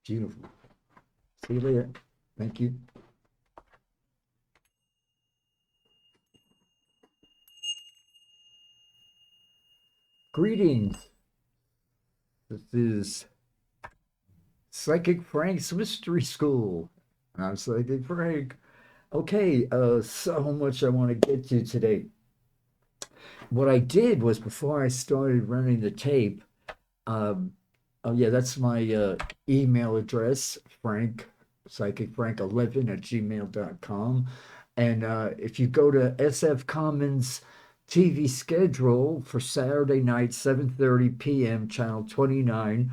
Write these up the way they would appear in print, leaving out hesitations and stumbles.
Beautiful. See you later. Thank you. Greetings. This is Psychic Frank's Mystery School. I'm Psychic Frank. Okay, so much I want to get to today. What I did was before I started running the tape, um, oh yeah, that's my email address, Frank, psychicfrank11 at gmail.com. And if you go to SF Commons TV schedule for Saturday night, 7:30 p.m., channel 29,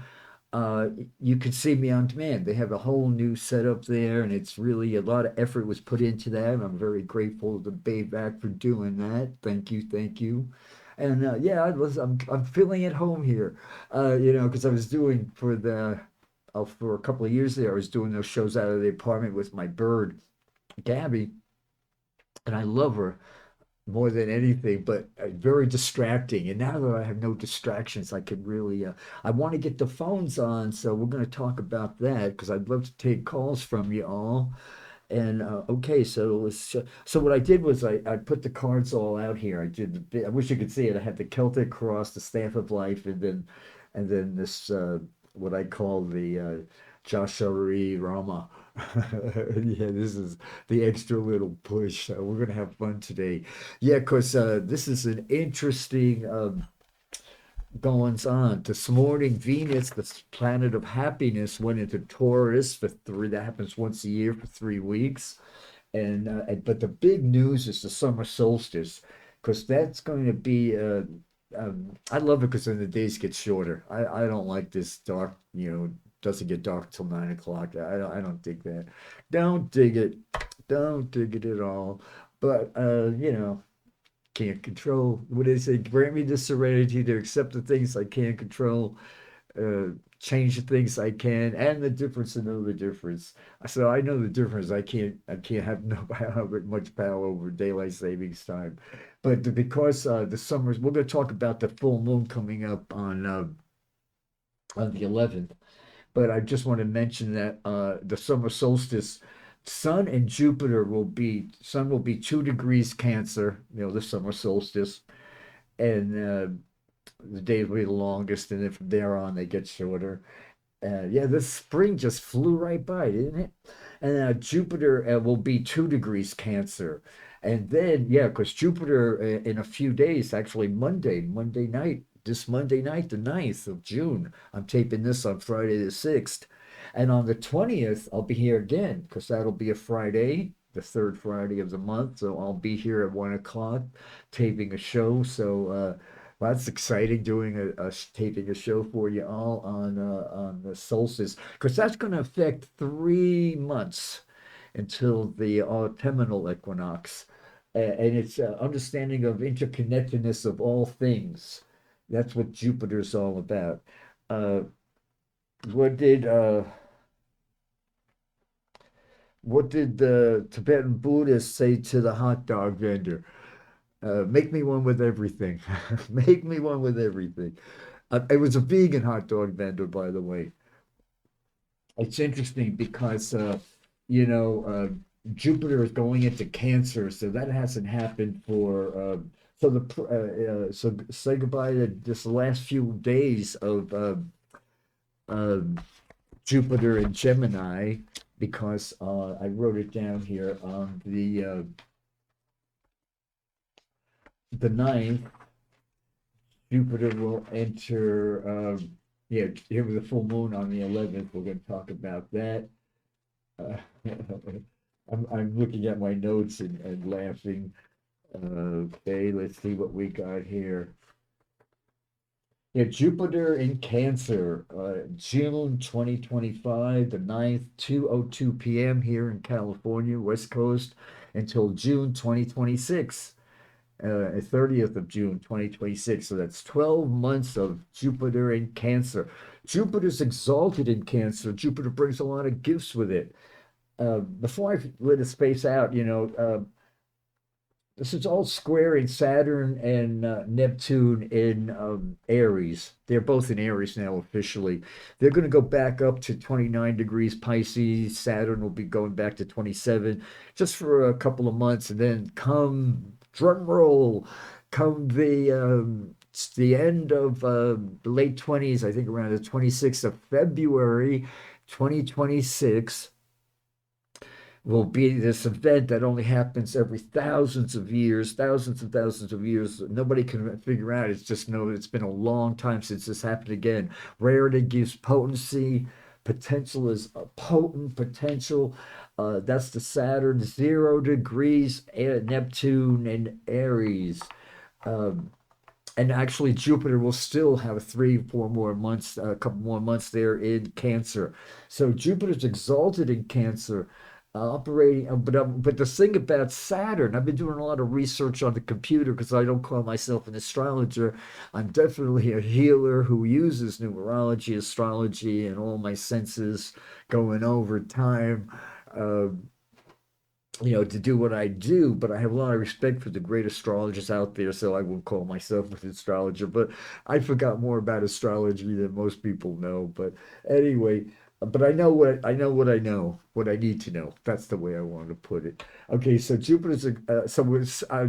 uh, you can see me on demand. They have a whole new setup there, and it's really a lot of effort was put into that. And I'm very grateful to Bayback for doing that. Thank you, thank you. And yeah, I'm feeling at home here. Because I was doing for a couple of years there, I was doing those shows out of the apartment with my bird, Gabby, and I love her more than anything, but very distracting. And now that I have no distractions, I can really, I want to get the phones on. So we're going to talk about that because I'd love to take calls from you all. And okay, so what I did was I put the cards all out here. I wish you could see it. I had the Celtic cross, the staff of life, and then this what I call the Joshua Rama. Yeah, this is the extra little push. We're gonna have fun today. Yeah, because this is an interesting goings on. This morning, Venus, the planet of happiness, went into Taurus for three. That happens once a year for 3 weeks. But the big news is the summer solstice, because that's going to be. I love it because then the days get shorter. I don't like this dark. Doesn't get dark till 9 o'clock. I don't dig that. Don't dig it. Don't dig it at all. But can't control. What do they say? Grant me the serenity to accept the things I can't control, uh, change the things I can, and the difference to know the difference. So I know the difference. I can't have no power, much power over daylight savings time, but because the summers, we're going to talk about the full moon coming up on the 11th. But I just want to mention that the summer solstice, Sun will be 2 degrees Cancer, the summer solstice, and the days will be the longest, and then from there on they get shorter. Yeah, this spring just flew right by, didn't it? And Jupiter will be 2 degrees Cancer. And then, yeah, because Jupiter in a few days, actually Monday night, this Monday night, the 9th of June, I'm taping this on Friday the 6th. And on the 20th, I'll be here again because that'll be a Friday, the third Friday of the month. So I'll be here at 1 o'clock taping a show. So, well, that's exciting doing taping a show for you all on the solstice because that's going to affect 3 months until the autumnal equinox, and it's understanding of interconnectedness of all things. That's what Jupiter's all about. Uh, what did uh, what did the Tibetan Buddhist say to the hot dog vendor? Make me one with everything. Make me one with everything. It was a vegan hot dog vendor, by the way. It's interesting because you know Jupiter is going into Cancer, so that hasn't happened for. So say goodbye to this last few days of uh, Jupiter and Gemini because I wrote it down here on the 9th. Jupiter will enter. Yeah, here with the full moon on the 11th. We're going to talk about that. Uh, I'm looking at my notes and laughing. Okay, let's see what we got here. Yeah, Jupiter in Cancer, June 2025, the 9th, 2:02 p.m. here in California, West Coast, until June 2026, 30th of June 2026. So that's 12 months of Jupiter in Cancer. Jupiter's exalted in Cancer. Jupiter brings a lot of gifts with it. Before I let it space out, This is all squaring Saturn and Neptune in Aries. They're both in Aries now officially. They're going to go back up to 29 degrees Pisces. Saturn will be going back to 27 just for a couple of months. And then come, drum roll, come it's the end of the late 20s, I think around the 26th of February, 2026 will be this event that only happens every thousands of years, thousands and thousands of years. Nobody can figure out. It's just know it's been a long time since this happened again. Rarity gives potency. Potential is a potent potential. That's the Saturn, 0 degrees, Neptune and Aries. Um, and actually Jupiter will still have 3, 4 more months, a couple more months there in Cancer. So Jupiter's exalted in Cancer, operating. But the thing about Saturn, I've been doing a lot of research on the computer because I don't call myself an astrologer. I'm definitely a healer who uses numerology, astrology, and all my senses going over time. Uh, to do what I do, but I have a lot of respect for the great astrologers out there, so I won't call myself an astrologer, but I forgot more about astrology than most people know. But anyway, but I know what I need to know. That's the way I want to put it. Okay, so I'm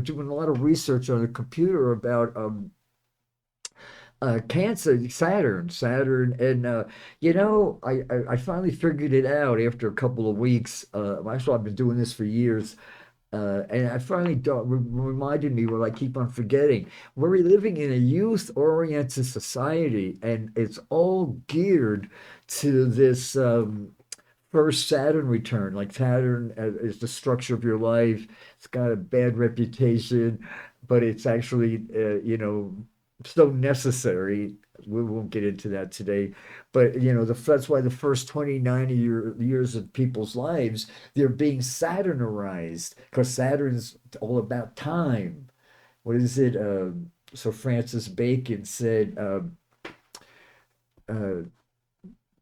doing a lot of research on the computer about Cancer, Saturn, and I finally figured it out after a couple of weeks. Actually, I've been doing this for years, and I finally reminded me what I keep on forgetting. We're living in a youth-oriented society, and it's all geared to this first Saturn return. Like Saturn is the structure of your life. It's got a bad reputation, but it's actually, so necessary. We won't get into that today, but that's why the first 29 years of people's lives they're being Saturnized because Saturn's all about time. What is it? So Francis Bacon said, uh,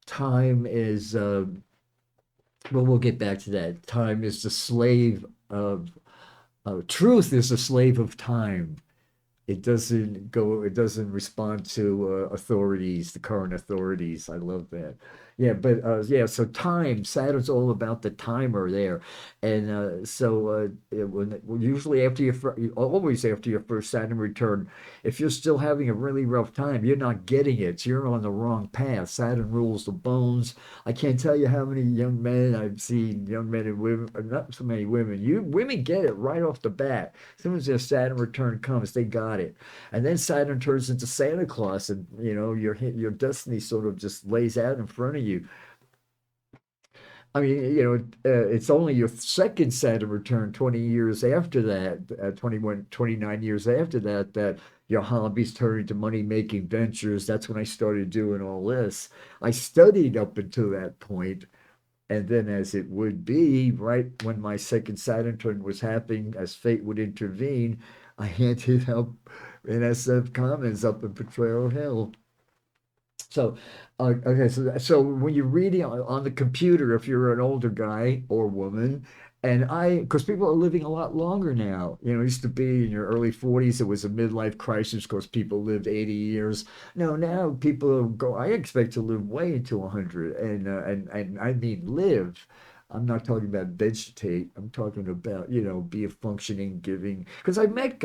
time is well, we'll get back to that. Time is the slave of truth is the slave of time. It doesn't respond to authorities, the current authorities. I love that. Yeah, but yeah, so time, Saturn's all about the timer there. And usually after always after your first Saturn return, if you're still having a really rough time, you're not getting it. You're on the wrong path. Saturn rules the bones. I can't tell you how many young men I've seen, young men and women, not so many women. Women get it right off the bat. As soon as their Saturn return comes, they got it. And then Saturn turns into Santa Claus, and your destiny sort of just lays out in front of you. I mean, it's only your second Saturn return 20 years after that, 21, 29 years after that, that your hobbies turn into money-making ventures. That's when I started doing all this. I studied up until that point, and then as it would be, right when my second Saturn turn was happening, as fate would intervene, I ended up in SF Commons up in Potrero Hill. So, okay, so when you're reading on the computer, if you're an older guy or woman, because people are living a lot longer now. It used to be in your early 40s, it was a midlife crisis because people lived 80 years. No, now people go, I expect to live way into 100, and I mean live. I'm not talking about vegetate. I'm talking about, be a functioning, giving. Because I met,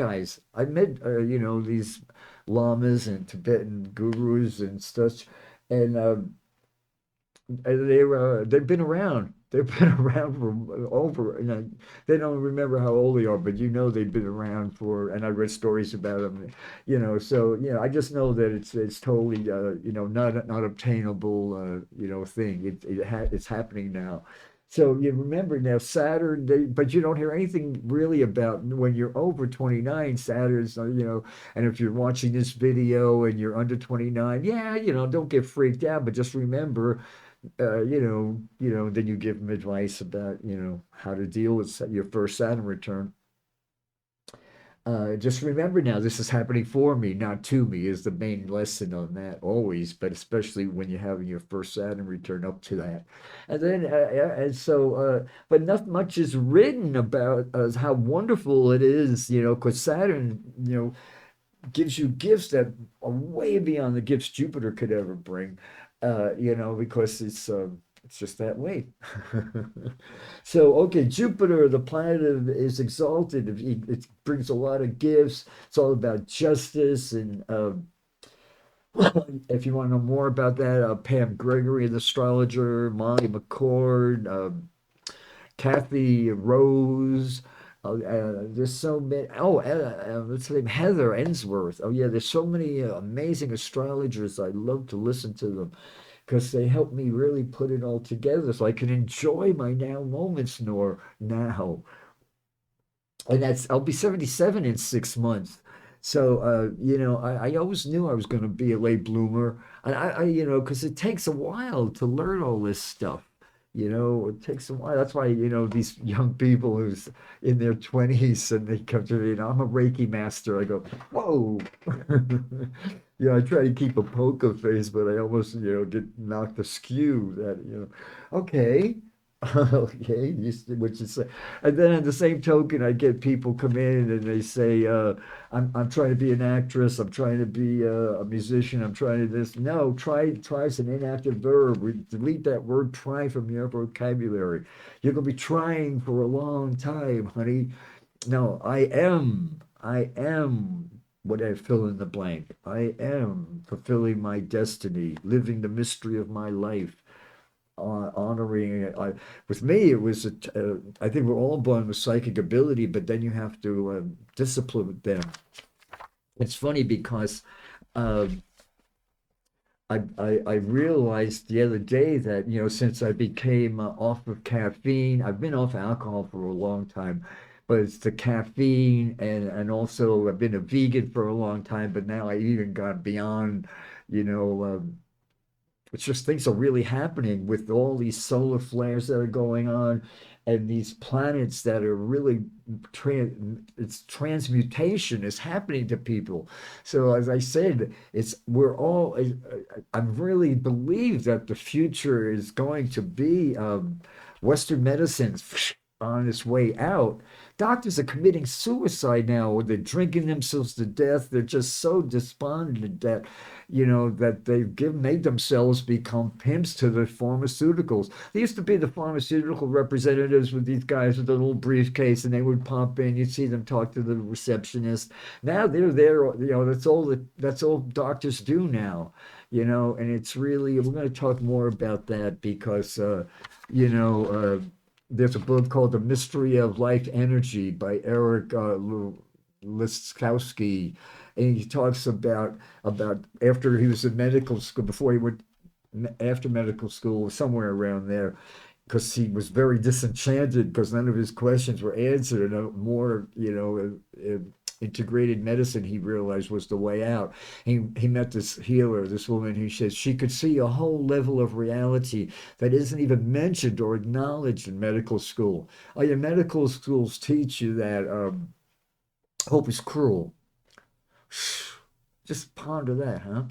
these lamas and Tibetan gurus and such, and they've been around. They've been around for over. They don't remember how old they are, but they've been around for. And I read stories about them. So I just know that it's totally not obtainable thing. It's happening now. So you remember now Saturn, but you don't hear anything really about when you're over 29. Saturn's, and if you're watching this video and you're under 29, yeah, don't get freaked out, but just remember, then you give them advice about, how to deal with your first Saturn return. Just remember now, this is happening for me, not to me, is the main lesson on that always, but especially when you're having your first Saturn return up to that. And then, but not much is written about how wonderful it is, because Saturn, gives you gifts that are way beyond the gifts Jupiter could ever bring, because it's just that way. So, okay, Jupiter, the planet is exalted. It brings a lot of gifts. It's all about justice. And if you want to know more about that, Pam Gregory, the astrologer, Molly McCord, Kathy Rose. There's so many. Oh, what's her name? Heather Ensworth. Oh, yeah, there's so many amazing astrologers. I love to listen to them because they help me really put it all together so I can enjoy my now moments nor now. And I'll be 77 in 6 months. So, I always knew I was going to be a late bloomer. And because it takes a while to learn all this stuff. It takes a while. That's why, these young people who's in their 20s and they come to me, I'm a Reiki master. I go, whoa. I try to keep a poker face, but I almost, get knocked askew that, okay. Okay, which is, and then on the same token, I get people come in and they say, I'm trying to be an actress, I'm trying to be a musician, I'm trying to this. No, try is an inactive verb. Delete that word try from your vocabulary. You're gonna be trying for a long time, honey. No, I am what I fill in the blank. I am fulfilling my destiny, living the mystery of my life, honoring. With me, it was I think we're all born with psychic ability, but then you have to discipline them. It's funny because um, I realized the other day that since I became off of caffeine, I've been off alcohol for a long time, but it's the caffeine, and also I've been a vegan for a long time, but now I even got beyond, you know. It's just things are really happening with all these solar flares that are going on and these planets that are really it's transmutation is happening to people. So as I said, we're all I really believe that the future is going to be Western medicine's on its way out. Doctors are committing suicide now, or they're drinking themselves to death. They're just so despondent that, that they've made themselves become pimps to the pharmaceuticals. They used to be the pharmaceutical representatives with these guys with a little briefcase, and they would pop in. You'd see them talk to the receptionist. Now they're there. That's all doctors do now. And it's really we're going to talk more about that because, you know. There's a book called The Mystery of Life Energy by Eric Liskowski, and he talks about after he was in medical school, before he went after medical school, somewhere around there, because he was very disenchanted because none of his questions were answered, and more, integrated medicine he realized was the way out. He met this healer, this woman who says she could see a whole level of reality that isn't even mentioned or acknowledged in medical school. Oh, yeah, medical schools teach you that hope is cruel. Just ponder that, huh?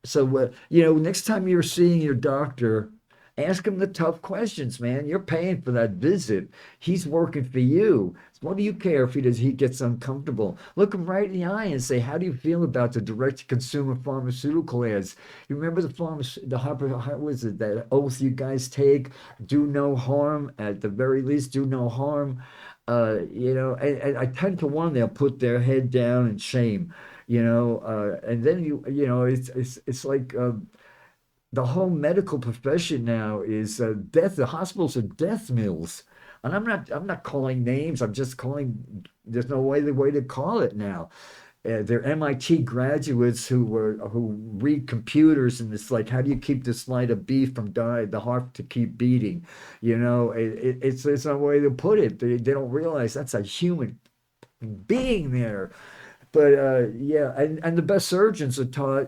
So, next time you're seeing your doctor, ask him the tough questions, man. You're paying for that visit. He's working for you. What do you care if he gets uncomfortable? Look him right in the eye and say, "How do you feel about the direct-to-consumer pharmaceutical ads? You remember how was it that oath you guys take? Do no harm. At the very least, do no harm." And I 10 to 1 they'll put their head down in shame. And then it's like the whole medical profession now is death. The hospitals are death mills, and I'm not calling names. I'm just calling. There's no way to call it now. They're MIT graduates who read computers, and it's like, how do you keep this line of beef from dying, the heart to keep beating? It's no way to put it. They don't realize that's a human being there. But yeah, and the best surgeons are taught,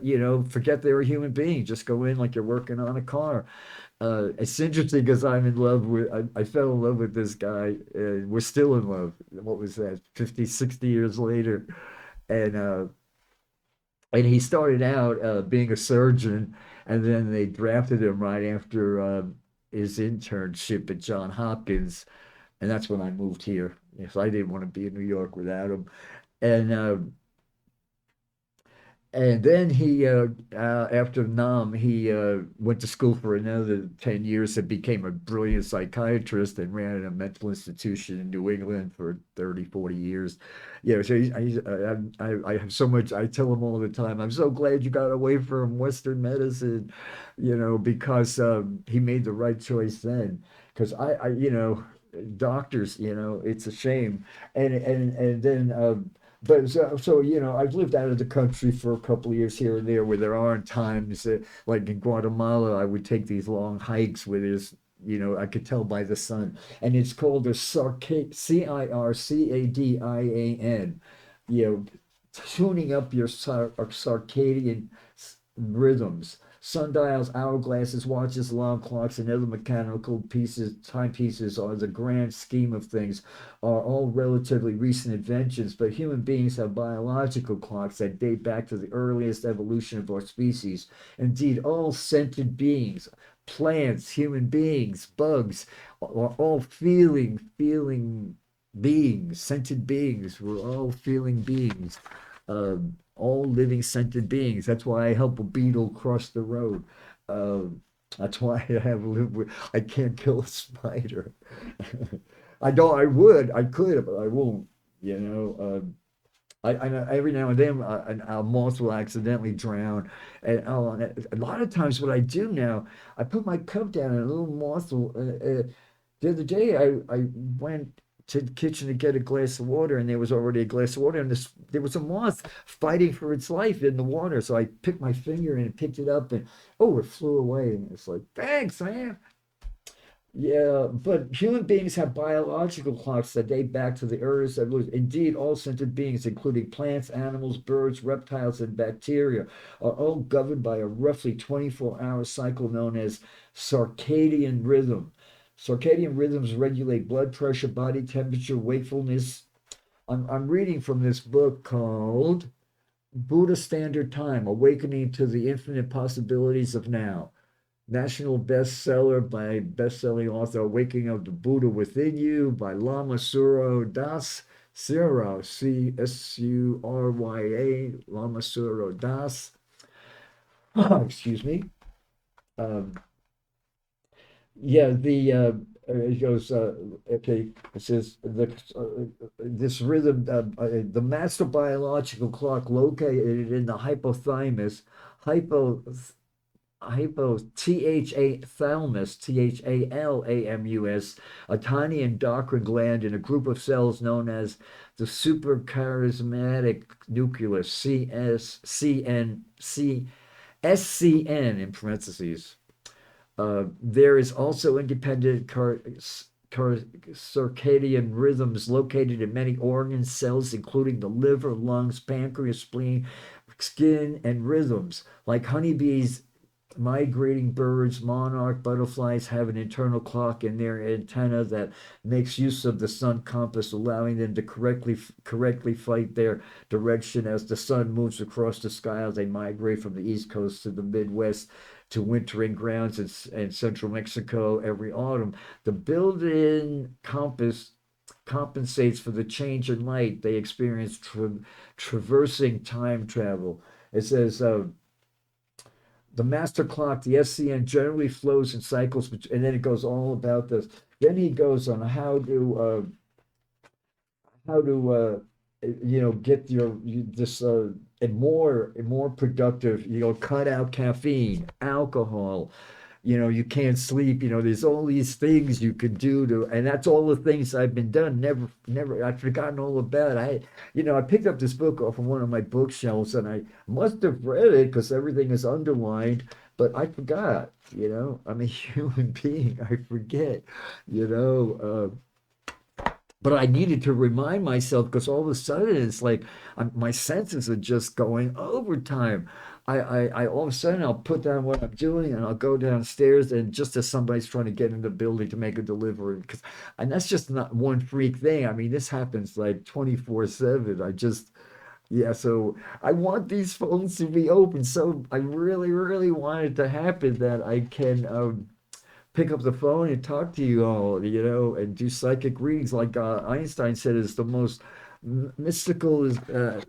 forget they're a human being. Just go in like you're working on a car. It's interesting because I fell in love with this guy. We're still in love. What was that, 50, 60 years later? And he started out being a surgeon, and then they drafted him right after his internship at John Hopkins, and that's when I moved here. Yes, I didn't want to be in New York without him. And then after Nam, he went to school for another 10 years and became a brilliant psychiatrist and ran a mental institution in New England for 30, 40 years. So I have so much, I tell him all the time, I'm so glad you got away from Western medicine, because he made the right choice then. Because doctors, it's a shame. And then, but so I've lived out of the country for a couple of years here and there where there aren't times like in Guatemala, I would take these long hikes where I could tell by the sun, and it's called a Circadian, tuning up your circadian rhythms. Sundials, hourglasses, watches, alarm clocks, and other mechanical timepieces are the grand scheme of things, are all relatively recent inventions, but human beings have biological clocks that date back to the earliest evolution of our species. Indeed, all sentient beings, plants, human beings, bugs, are all feeling beings, sentient beings. We're all feeling beings. All living sentient beings. That's why I help a beetle cross the road. That's why I can't kill a spider. I don't. I could, but I won't. I know every now and then a moth will accidentally drown, and a lot of times what I do now, I put my cup down and a little moth will. The other day I went to the kitchen to get a glass of water, and there was already a glass of water, and there was a moth fighting for its life in the water. So I picked my finger and picked it up, and oh, it flew away. And it's like, thanks, man. Yeah, but human beings have biological clocks that date back to the earliest evolution. Indeed, all sentient beings, including plants, animals, birds, reptiles, and bacteria, are all governed by a roughly 24-hour cycle known as circadian rhythm. Circadian rhythms regulate blood pressure, body temperature, wakefulness. I'm reading from this book called Buddha Standard Time, Awakening to the Infinite Possibilities of Now. National bestseller by best-selling author Awakening of the Buddha Within You by Lama Suro Das. Surya, Surya, Lama Suro Das. Excuse me. Um, yeah, it goes, okay, it says this rhythm, the master biological clock located in the hypothalamus, hypo thalamus, a tiny endocrine gland in a group of cells known as the suprachiasmatic nucleus, SCN in parentheses. There is also independent circadian rhythms located in many organ cells, including the liver, lungs, pancreas, spleen, skin, and rhythms. Like honeybees, migrating birds, monarch butterflies have an internal clock in their antenna that makes use of the sun compass, allowing them to correctly fight their direction as the sun moves across the sky as they migrate from the east coast to the Midwest to wintering grounds in central Mexico every autumn. The built-in compass compensates for the change in light they experience traversing time travel. It says the master clock, the SCN, generally flows in cycles, and then it goes all about this. Then he goes on how to get this more productive. Cut out caffeine, alcohol. You can't sleep. There's all these things you could do and that's all the things I've been done. Never, I've forgotten all about. I picked up this book off of one of my bookshelves, and I must have read it because everything is underlined, but I forgot. I'm a human being. I forget. You know. But I needed to remind myself because all of a sudden it's like my senses are just going overtime. I all of a sudden I'll put down what I'm doing and I'll go downstairs and just as somebody's trying to get in the building to make a delivery because and that's just not one freak thing. I mean, this happens like 24/7. I just yeah, so I want these phones to be open. So I really, really want it to happen that I can pick up the phone and talk to you all, and do psychic readings. Like Einstein said, is the most mystical is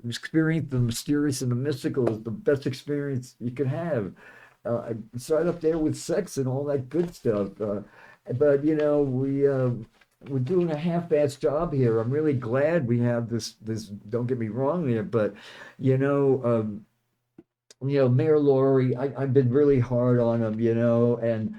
experience, the mysterious and the mystical is the best experience you can have. It's right up there with sex and all that good stuff. But we're doing a half-assed job here. I'm really glad we have this. Don't get me wrong there, but you know. Mayor Laurie, I've been really hard on him, and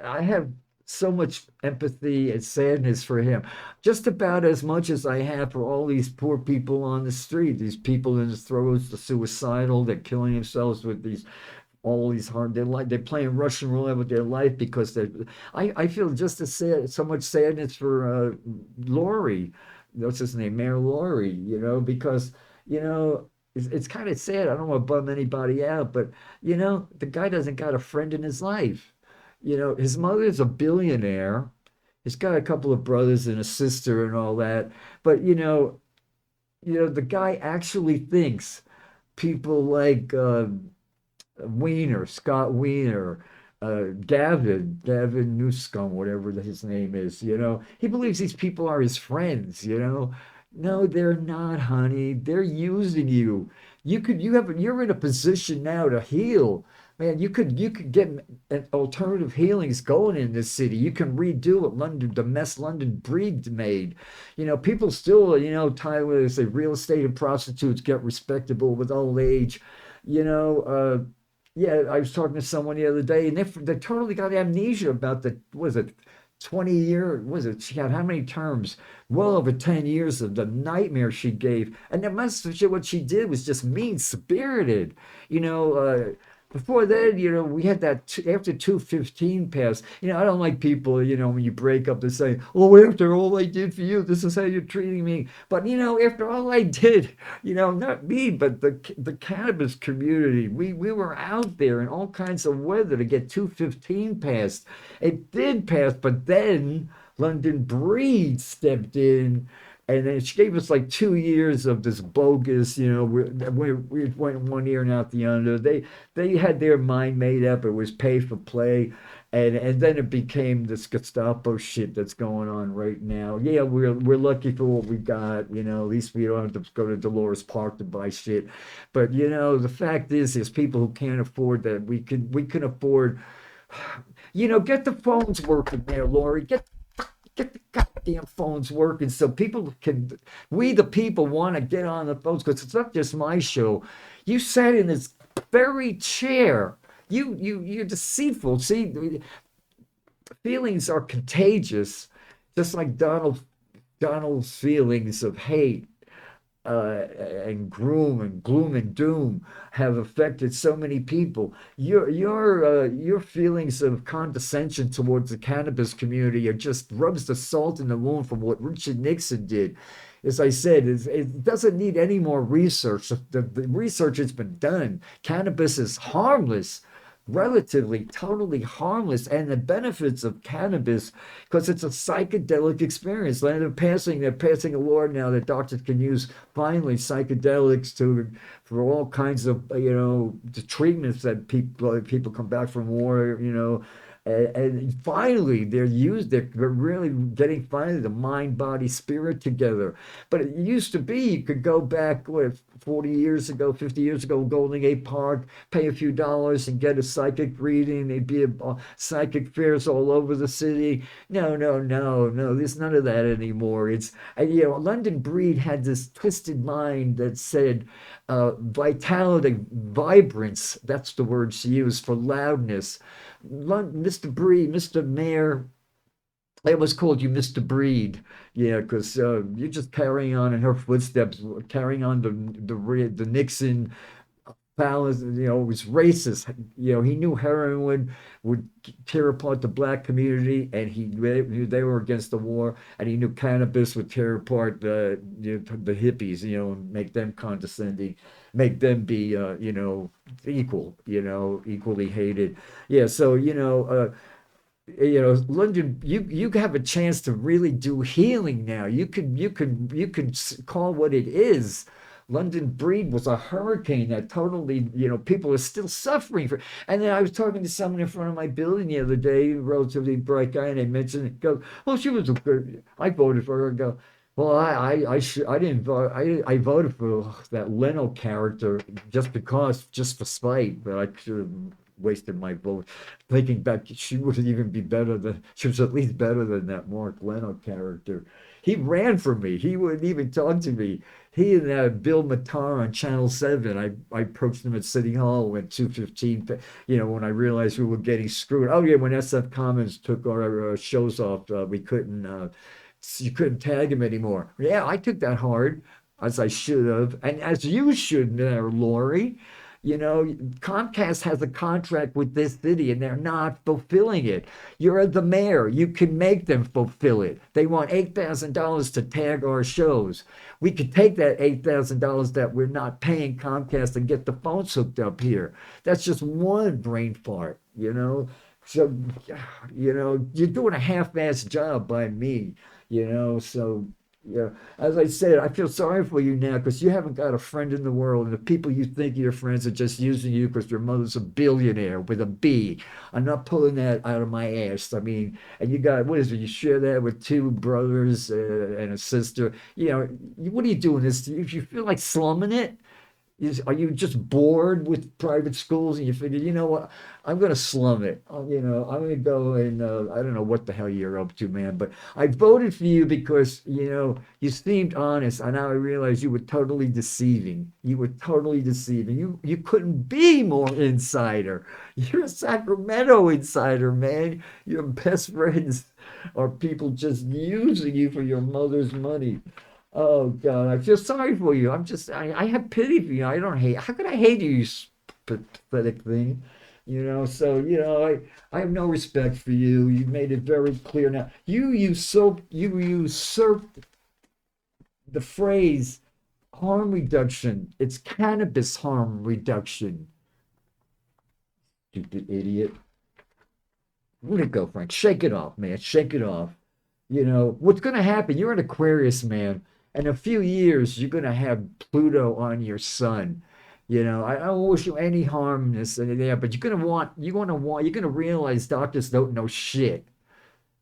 I have so much empathy and sadness for him, just about as much as I have for all these poor people on the street, these people in the throes, the suicidal, they're killing themselves with these all these hard they're playing Russian roulette with their life because I feel just as sad, so much sadness for Laurie, what's his name, Mayor Laurie, because you know it's kind of sad. I don't want to bum anybody out, but the guy doesn't got a friend in his life. His mother's a billionaire. He's got a couple of brothers and a sister and all that, but the guy actually thinks people like Wiener, Scott Wiener, Gavin Newscomb, whatever his name is, he believes these people are his friends. No, they're not, honey. They're using you. You're in a position now to heal. Man, you could get alternative healings going in this city. You can redo what the mess London Breed made. People still, Tyler, they say real estate and prostitutes get respectable with old age. You know, yeah, I was talking to someone the other day, and they totally got amnesia about the was it 20-year was it she had how many terms? Well over 10 years of the nightmare she gave, and the message of what she did was just mean spirited. You know, before then, we had that after 215 passed. I don't like people, when you break up, they say, "Oh, after all I did for you, this is how you're treating me." But after all I did, not me, but the cannabis community, we were out there in all kinds of weather to get 215 passed. It did pass, but then London Breed stepped in and then she gave us like 2 years of this bogus, we went one ear and out the other. They had their mind made up. It was pay for play, and then it became this Gestapo shit that's going on right now. Yeah, we're lucky for what we got. At least we don't have to go to Dolores Park to buy shit. But the fact is, there's people who can't afford that. We can afford. Get the phones working there, Lori. Get the goddamn phones working so we the people want to get on the phones because it's not just my show. You sat in this very chair. You're deceitful. See, feelings are contagious, just like Donald's feelings of hate and gloom and doom have affected so many people. Your feelings of condescension towards the cannabis community are just rubs the salt in the wound from what Richard Nixon did. As I said, it doesn't need any more research. The research has been done. Cannabis is harmless, relatively totally harmless, and the benefits of cannabis because it's a psychedelic experience. They're passing a law now that doctors can use finally psychedelics for all kinds of the treatments that people come back from war, and finally they're really getting finally the mind body spirit together. But it used to be you could go back 40 years ago, 50 years ago, Golden Gate Park, pay a few dollars and get a psychic reading. There'd be psychic fairs all over the city. No, no, no, no, there's none of that anymore. London Breed had this twisted mind that said vitality, vibrance, that's the word she used for loudness. Mr. Breed, Mr. Mayor, I almost called you Mr. Breed, yeah, because you're just carrying on in her footsteps, carrying on the Nixon Palace, was racist. He knew heroin would tear apart the black community, and he knew they were against the war, and he knew cannabis would tear apart the hippies, and make them condescending, make them be, equal, equally hated. Yeah, so London, you have a chance to really do healing now. You can call what it is. London Breed was a hurricane that totally, people are still suffering for. And then I was talking to someone in front of my building the other day, a relatively bright guy, and they mentioned it. Go, oh, she was a good. I voted for her. I go, well, I didn't vote. I voted for that Leno character just for spite, but I should have wasted my vote. Thinking back, she wouldn't even be better than, she was at least better than that Mark Leno character. He ran for me. He wouldn't even talk to me. He and Bill Matar on Channel 7, I approached him at City Hall at 2:15, when I realized we were getting screwed. Oh, yeah, when SF Commons took our shows off, you couldn't tag him anymore. Yeah, I took that hard, as I should have, and as you should there, Lori. Comcast has a contract with this city and they're not fulfilling it. You're the mayor. You can make them fulfill it. They want $8,000 to tag our shows. We could take that $8,000 that we're not paying Comcast and get the phones hooked up here. That's just one brain fart. So, you're doing a half-assed job by me. So yeah, as I said, I feel sorry for you now because you haven't got a friend in the world, and the people you think are your friends are just using you because your mother's a billionaire with a B. I'm not pulling that out of my ass. I mean, and you got, what is it? You share that with two brothers and a sister. What are you doing this? If you feel like slumming it, are you just bored with private schools and you figure, you know what, I'm going to slum it. I'm going to go and I don't know what the hell you're up to, man, but I voted for you because, you seemed honest. And now I realize you were totally deceiving. You were totally deceiving. You couldn't be more insider. You're a Sacramento insider, man. Your best friends are people just using you for your mother's money. Oh God, I feel sorry for you. I have pity for you. I don't hate. How could I hate you, you pathetic thing? So I have no respect for you. You made it very clear now. You usurped the phrase harm reduction. It's cannabis harm reduction. Stupid idiot. Let it go, Frank. Shake it off, man. Shake it off. What's going to happen? You're an Aquarius, man. In a few years, you're going to have Pluto on your sun. I don't wish you any harm in this and there, but you're going to realize doctors don't know shit.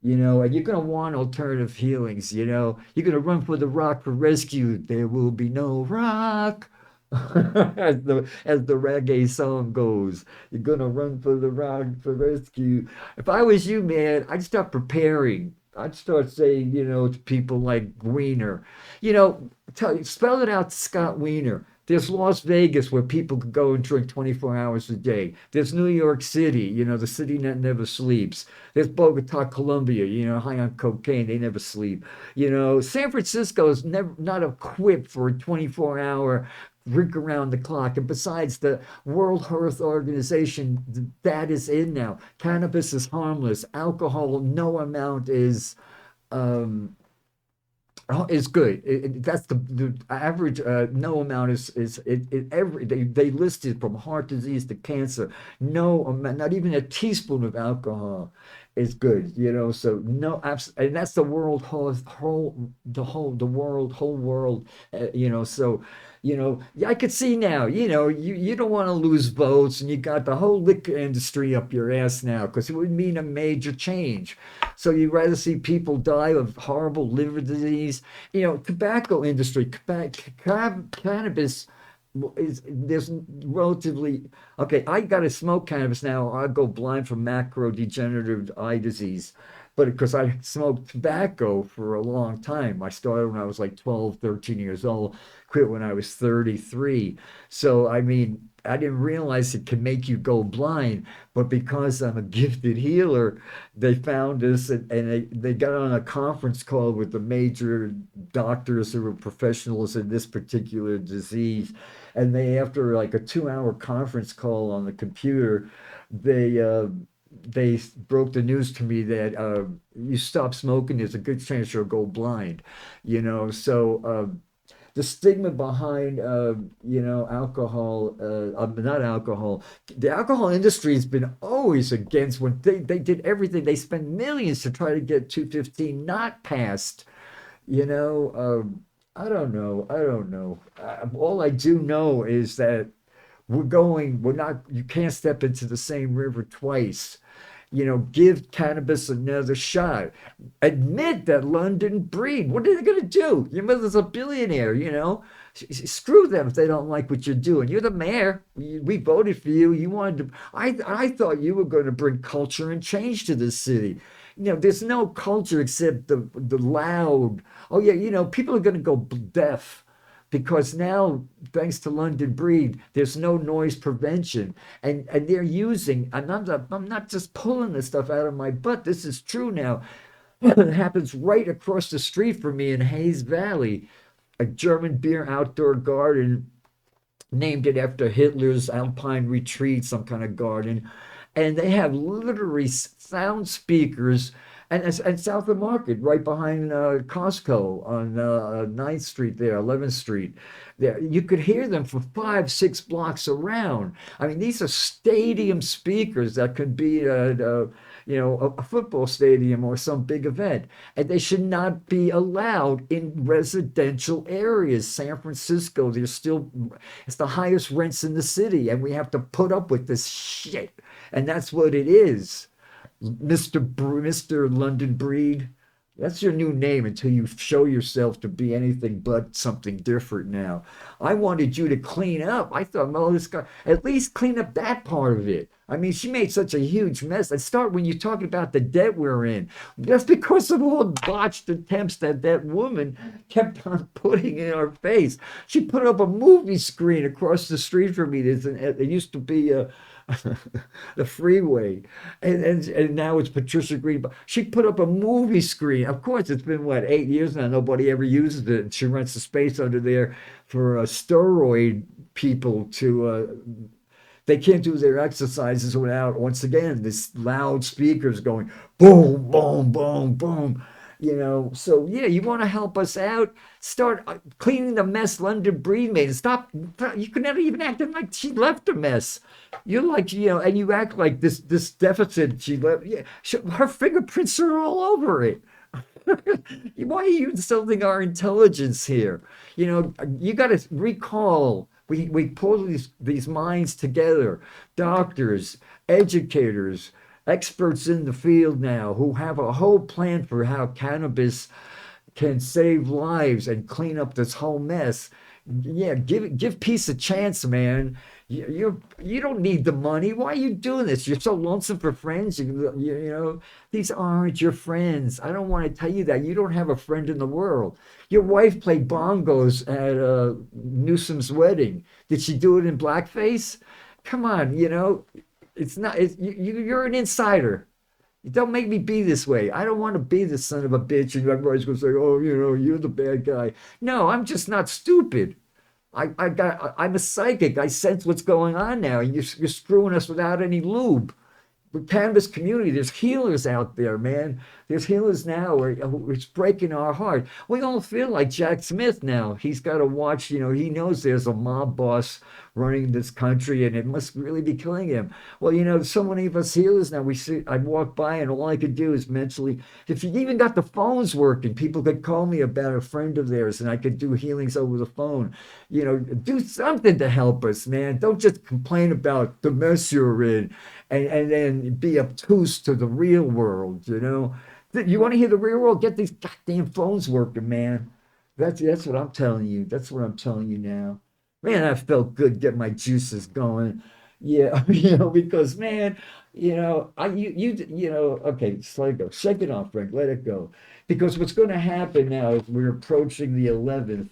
And you're going to want alternative healings. You're going to run for the rock for rescue. There will be no rock. as the reggae song goes, you're gonna run for the rock for rescue. If I was you, man, I'd start preparing. I'd start saying, to people like Wiener, spell it out to Scott Wiener. There's Las Vegas where people could go and drink 24 hours a day. There's New York City, the city that never sleeps. There's Bogota, Colombia, high on cocaine, they never sleep. San Francisco is never not equipped for a 24-hour drink around the clock. And besides, the World Health Organization, that is in now. Cannabis is harmless. Alcohol, no amount um, is good. That's the average. No amount every they listed from heart disease to cancer. No amount, not even a teaspoon of alcohol is good. So no, and that's the world whole world. So yeah, I could see now. You don't want to lose votes, and you got the whole liquor industry up your ass now because it would mean a major change. So you'd rather see people die of horrible liver disease. Tobacco industry, cannabis is there's relatively okay. I got to smoke cannabis now. I'll go blind from macro degenerative eye disease. but because I smoked tobacco for a long time. I started when I was like 12, 13 years old, quit when I was 33. So, I mean, I didn't realize it can make you go blind, but because I'm a gifted healer, they found us and they got on a conference call with the major doctors who were professionals in this particular disease. And they, after like a 2 hour conference call on the computer, they, uh, they broke the news to me that you stop smoking, there's a good chance you'll go blind, you know. So the stigma behind alcohol, not alcohol, the alcohol industry has been always against. When they did everything, they spent millions to try to get 215 not passed, you know. I don't know. All I do know is that we're not, you can't step into the same river twice. You know, give cannabis another shot. Admit that London breed. What are they going to do? Your mother's a billionaire, you know. Screw them if they don't like what you're doing. You're the mayor. We voted for you. You wanted to. I thought you were going to bring culture and change to this city. You know, there's no culture except the loud. Oh yeah, you know, people are going to go deaf because now, thanks to London Breed, there's no noise prevention, and they're using. And I'm not just pulling this stuff out of my butt. This is true now. It happens right across the street from me in Hayes Valley, a German beer outdoor garden named it after Hitler's Alpine retreat, some kind of garden. And they have literally sound speakers. And South of Market, right behind Costco on 9th Street there, 11th Street. There, you could hear them for 5, 6 blocks around. I mean, these are stadium speakers that could be, a football stadium or some big event. And they should not be allowed in residential areas. San Francisco, it's the highest rents in the city, and we have to put up with this shit. And that's what it is. Mr. London Breed, that's your new name until you show yourself to be anything but something different now. I wanted you to clean up. I thought, well, this guy, at least clean up that part of it. I mean, she made such a huge mess. And start when you're talking about the debt we're in. That's because of all the botched attempts that woman kept on putting in our face. She put up a movie screen across the street from me. It used to be the freeway, and now it's Patricia Green. But she put up a movie screen. Of course, it's been what, 8 years now. Nobody ever uses it. And she rents the space under there for steroid people to. They can't do their exercises without, once again, this loud speakers going boom, boom, boom, boom. You know, so yeah, you want to help us out? Start cleaning the mess London Breed made. And stop. You could never even act like she left a mess. You're like, and you act like this deficit she left. Yeah, her fingerprints are all over it. Why are you insulting our intelligence here? You know, you got to recall. We pull these minds together, doctors, educators, experts in the field now who have a whole plan for how cannabis can save lives and clean up this whole mess. Yeah, give peace a chance, man. You don't need the money. Why are you doing this? You're so lonesome for friends. These aren't your friends. I don't want to tell you that. You don't have a friend in the world. Your wife played bongos at Newsom's wedding. Did she do it in blackface? Come on, it's not. You're an insider. Don't make me be this way. I don't want to be the son of a bitch, and everybody's going to say, "Oh, you're the bad guy." No, I'm just not stupid. I'm a psychic. I sense what's going on now. You're screwing us without any lube. The cannabis community, there's healers out there, man. There's healers now it's breaking our heart. We all feel like Jack Smith now. He's got to watch, he knows there's a mob boss running this country and it must really be killing him. Well, so many of us healers now, I walk by and all I could do is mentally, if you even got the phones working, people could call me about a friend of theirs and I could do healings over the phone. Do something to help us, man. Don't just complain about the mess you're in and then be obtuse to the real world, You want to hear the real world? Get these goddamn phones working, man. That's what I'm telling you. That's what I'm telling you now. Man, I felt good getting my juices going. Yeah, because man, okay, just let it go. Shake it off, Frank. Let it go. Because what's going to happen now is we're approaching the 11th.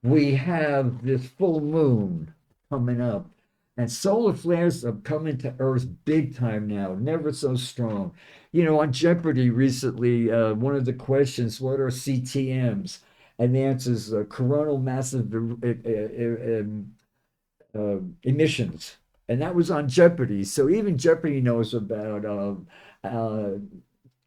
We have this full moon coming up, and solar flares are coming to Earth big time now, never so strong. On Jeopardy recently, one of the questions, what are CTMs? And the answer is coronal massive emissions, and that was on Jeopardy. So even Jeopardy knows about uh,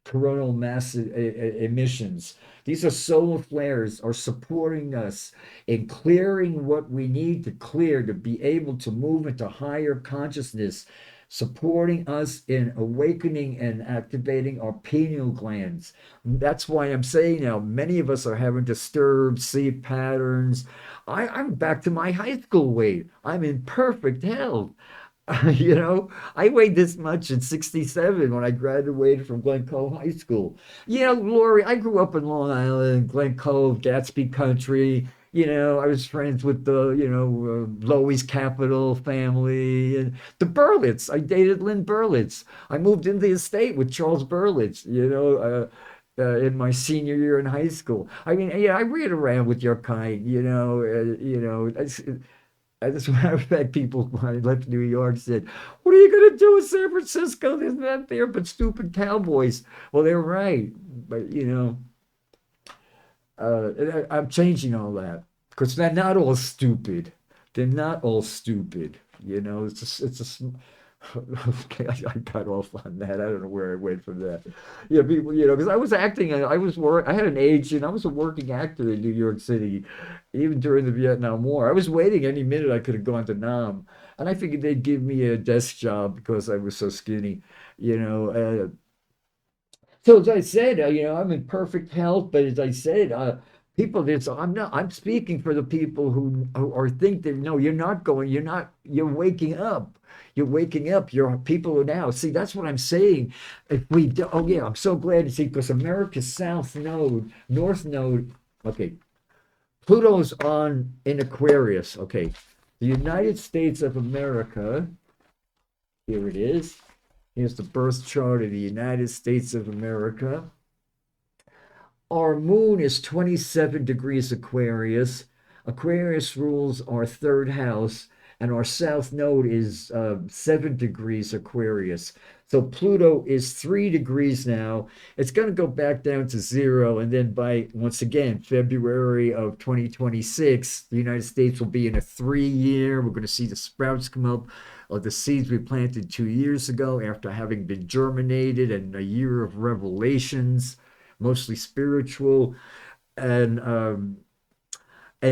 coronal mass emissions. These are solar flares are supporting us in clearing what we need to clear to be able to move into higher consciousness, supporting us in awakening and activating our pineal glands. That's why I'm saying now many of us are having disturbed sleep patterns. I'm back to my high school weight. I'm in perfect health. I weighed this much at 67 when I graduated from Glen Cove High School. Lori, I grew up in Long Island, Glen Cove, Gatsby Country. I was friends with the, Loewy's Capital family and the Berlitz. I dated Lynn Berlitz. I moved into the estate with Charles Berlitz, in my senior year in high school. I mean, yeah, I ran around with your kind, as a matter of fact, people when I left New York said, "What are you going to do in San Francisco? There's not there but stupid cowboys." Well, they're right, but I'm changing all that because they're not all stupid. They're not all stupid. Okay, I got off on that. I don't know where I went from that. Yeah, people, because I was acting, I had an agent. I was a working actor in New York City, even during the Vietnam War. I was waiting any minute I could have gone to Nam, and I figured they'd give me a desk job because I was so skinny. You know, so as I said, I'm in perfect health, but as I said, people, I'm speaking for the people who are think that no, you're waking up. You're waking up. You're people are now. See, that's what I'm saying. If we do, oh yeah, I'm so glad to see because America's South Node, North Node, okay, Pluto's on in Aquarius. Okay, the United States of America, here it is. Here's the birth chart of the United States of America. Our moon is 27 degrees Aquarius. Aquarius rules our third house, and our south node is 7 degrees Aquarius. So Pluto is 3 degrees now. It's going to go back down to zero. And then by, once again, February of 2026, the United States will be in a 3 year. We're going to see the sprouts come up of the seeds we planted 2 years ago after having been germinated and a year of revelations, mostly spiritual, and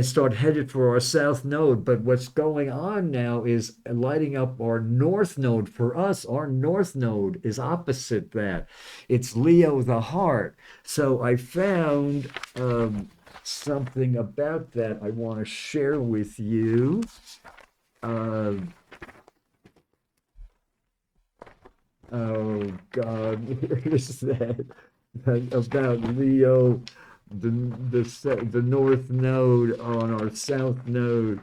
start headed for our south node. But what's going on now is lighting up our north node. For us, our north node is opposite that. It's Leo the heart. So I found something about that I want to share with you. Oh God, where is that? About Leo, the north node on our south node.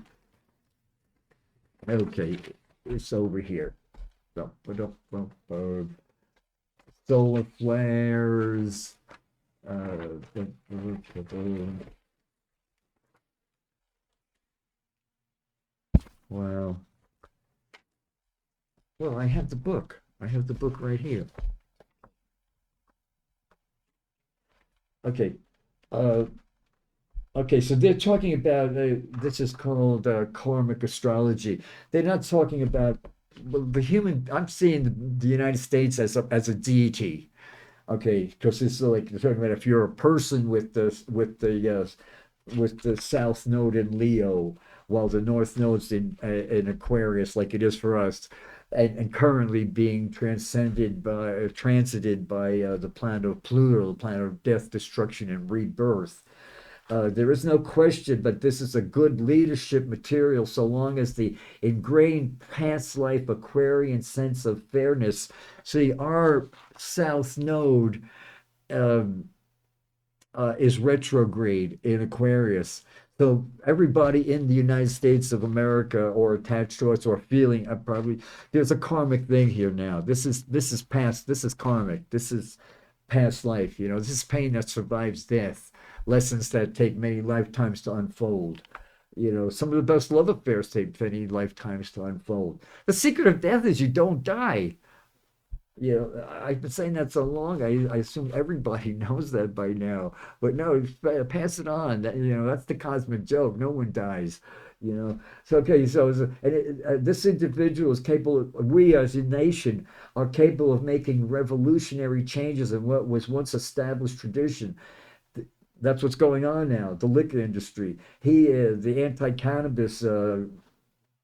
Okay, it's over here. Solar flares. Wow. Well, I have the book. I have the book right here. Okay. Uh, okay, so they're talking about this is called karmic astrology. They're not talking about well, the human. I'm seeing the United States as a deity. Okay, because it's like they're talking about if you're a person with the South Node in Leo, while the North Node's in Aquarius, like it is for us, and currently being transited by the planet of Pluto, the planet of death, destruction, and rebirth. There is no question, but this is a good leadership material so long as the ingrained past life Aquarian sense of fairness. See, our South Node um, is retrograde in Aquarius. So everybody in the United States of America or attached to us or feeling probably there's a karmic thing here now. This is past. This is karmic. This is past life. You know, this is pain that survives death. Lessons that take many lifetimes to unfold. You know, some of the best love affairs take many lifetimes to unfold. The secret of death is you don't die. You know, I've been saying that so long. I assume everybody knows that by now. But no, pass it on. That, you know, that's the cosmic joke. No one dies. You know. So okay. This individual is capable. We as a nation are capable of making revolutionary changes in what was once established tradition. That's what's going on now. The liquor industry. He is the anti-cannabis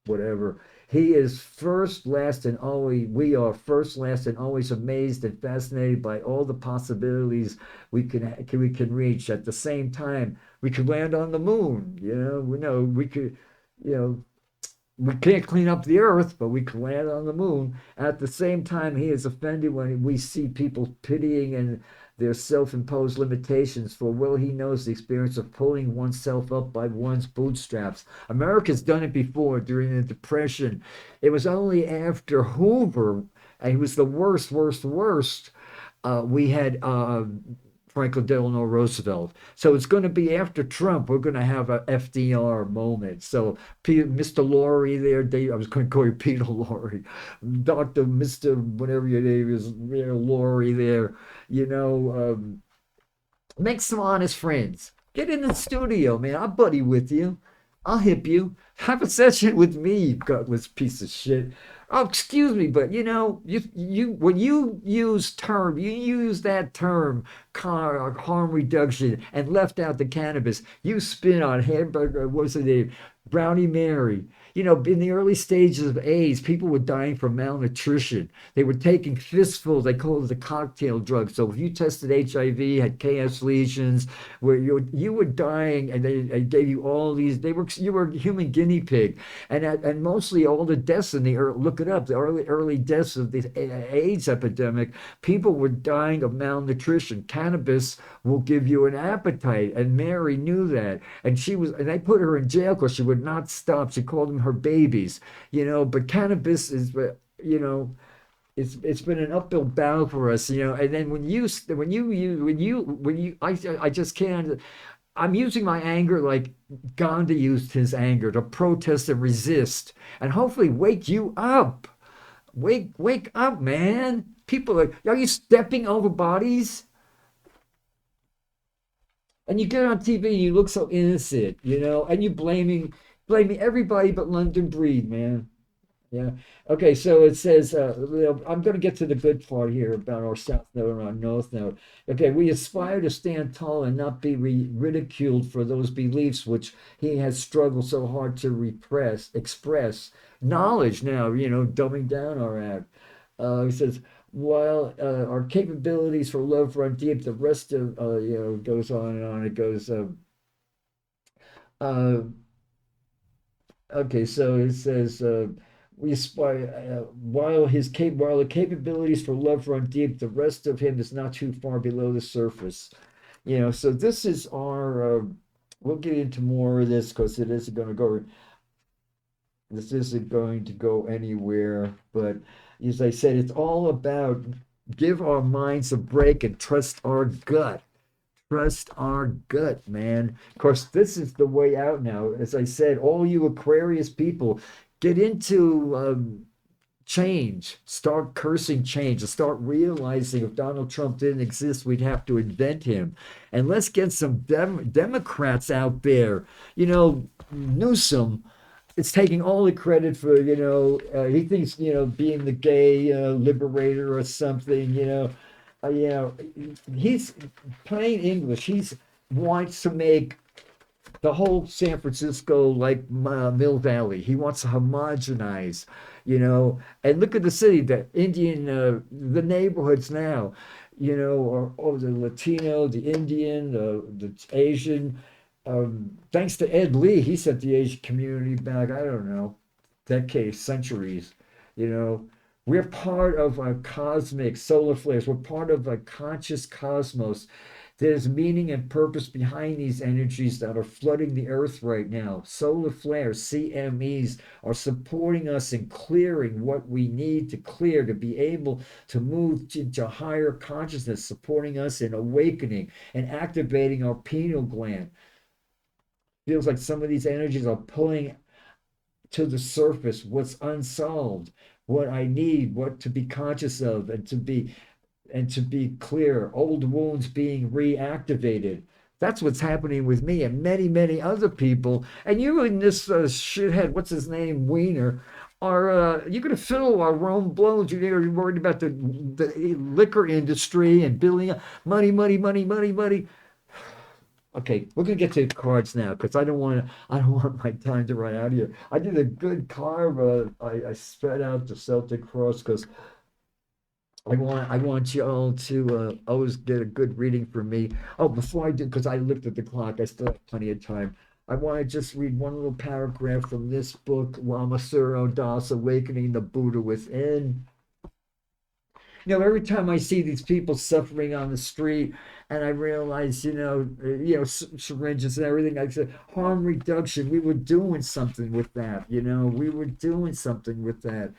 whatever. He is first, last, and always, we are first, last, and always amazed and fascinated by all the possibilities we can reach. At the same time, we could land on the moon. You know we could, you know, we can't clean up the earth, but we can land on the moon. At the same time, he is offended when we see people pitying and their self-imposed limitations, for well he knows the experience of pulling oneself up by one's bootstraps. America's done it before during the Depression. It was only after Hoover, and he was the worst, we had Franklin Delano Roosevelt. So it's going to be after Trump. We're going to have a FDR moment. So Mr. Laurie there, I was going to call you Peter Laurie, Dr. Mr. whatever your name is, Laurie there. You know, make some honest friends. Get in the studio, man. I'll buddy with you. I'll hip you. Have a session with me, you gutless piece of shit. Oh, excuse me, but you know, you when you use that term, harm reduction, and left out the cannabis. You spin on hamburger. What's the name? Brownie Mary. You know, in the early stages of AIDS, people were dying from malnutrition. They were taking fistfuls. They called it the cocktail drug. So if you tested HIV, had KS lesions, where you were dying, and they gave you all these. You were a human guinea pig, and mostly all the deaths in the look it up. The early deaths of the AIDS epidemic. People were dying of malnutrition. Cannabis will give you an appetite, and Mary knew that, and they put her in jail because she would not stop. She called them her babies, you know. But cannabis is, you know, it's been an uphill battle for us, you know. And then when you I just can't. I'm using my anger like Gandhi used his anger to protest and resist, and hopefully wake you up. Wake up, man. People are you stepping over bodies? And you get on TV and you look so innocent, you know, and you blaming everybody but London Breed, man. Yeah. Okay, so it says, I'm going to get to the good part here about our South Note and our North Note. Okay, we aspire to stand tall and not be ridiculed for those beliefs which he has struggled so hard to express. Knowledge now, you know, dumbing down our act. He says, while our capabilities for love run deep, the rest of, you know, goes on and on. It goes, uh, okay, so it says, we aspire, while the capabilities for love run deep, the rest of him is not too far below the surface. You know, so this is our, we'll get into more of this because this isn't going to go anywhere. But as I said, it's all about give our minds a break and trust our gut. Trust our gut, man. Of course, this is the way out now. As I said, all you Aquarius people, get into change. Start cursing change. And start realizing if Donald Trump didn't exist, we'd have to invent him. And let's get some Democrats out there. You know, Newsom, it's taking all the credit for, you know, he thinks, you know, being the gay liberator or something, you know, he's plain English. He's wants to make the whole San Francisco like Mill Valley. He wants to homogenize, you know. And look at the city, the Indian, the neighborhoods now, you know, or the Latino, the Indian, the Asian. Thanks to Ed Lee, he sent the Asian community back. I don't know, decades, centuries, you know. We're part of a cosmic solar flares. We're part of a conscious cosmos There's meaning and purpose behind these energies that are flooding the earth right now. Solar flares, CMEs, are supporting us in clearing what we need to clear to be able to move to higher consciousness, supporting us in awakening and activating our pineal gland. Feels like some of these energies are pulling to the surface what's unsolved, what I need, what to be conscious of, and to be clear, old wounds being reactivated. That's what's happening with me and many, many other people. And you and this shithead, what's his name, Wiener, are you're going to fill our Rome blows. You're worried about the liquor industry and billing money, money, money, money, money. Okay, we're gonna get to the cards now because I don't want my time to run out here. I did a good carve. I spread out the Celtic cross because I want you all to always get a good reading from me. Oh, before I do, because I looked at the clock, I still have plenty of time. I want to just read one little paragraph from this book, Lama Suro Das, Awakening the Buddha Within. Every time I see these people suffering on the street, and I realize, syringes and everything, I said, harm reduction. We were doing something with that. We were doing something with that.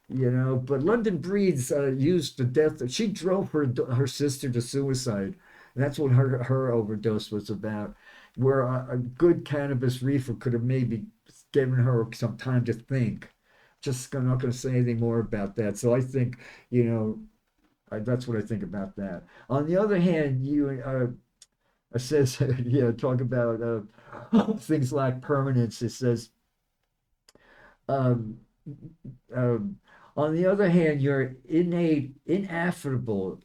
But London Breeds used the death. She drove her sister to suicide. And that's what her overdose was about. Where a good cannabis reefer could have maybe given her some time to think. I'm not going to say anything more about that. So I think, that's what I think about that. On the other hand, it says, talk about things like permanence. It says, um, um, on the other hand, your innate, ineffable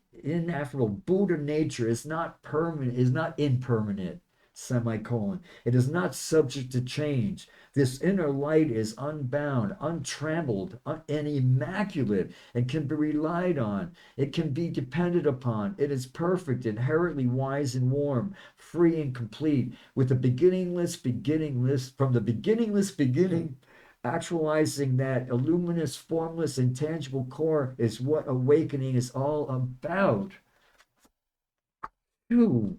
Buddha nature is not permanent, is not impermanent, semicolon. It is not subject to change. This inner light is unbound, untrammeled, and immaculate, and can be relied on. It can be depended upon. It is perfect, inherently wise and warm, free and complete, with a beginningless, from the beginningless beginning. Actualizing that illuminous, formless, intangible core is what awakening is all about. Ooh,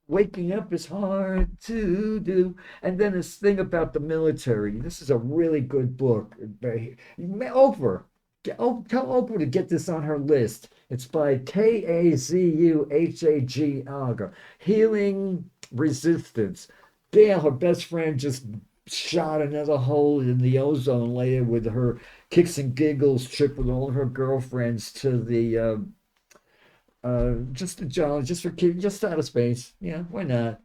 waking up is hard to do. And then this thing about the military. This is a really good book. Oprah. Tell Oprah to get this on her list. It's by Kazuhag. Healing Resistance. Gail, her best friend, just shot another hole in the ozone layer with her kicks and giggles trip with all of her girlfriends to the just a jolly, just for kids, just out of space. Yeah, why not?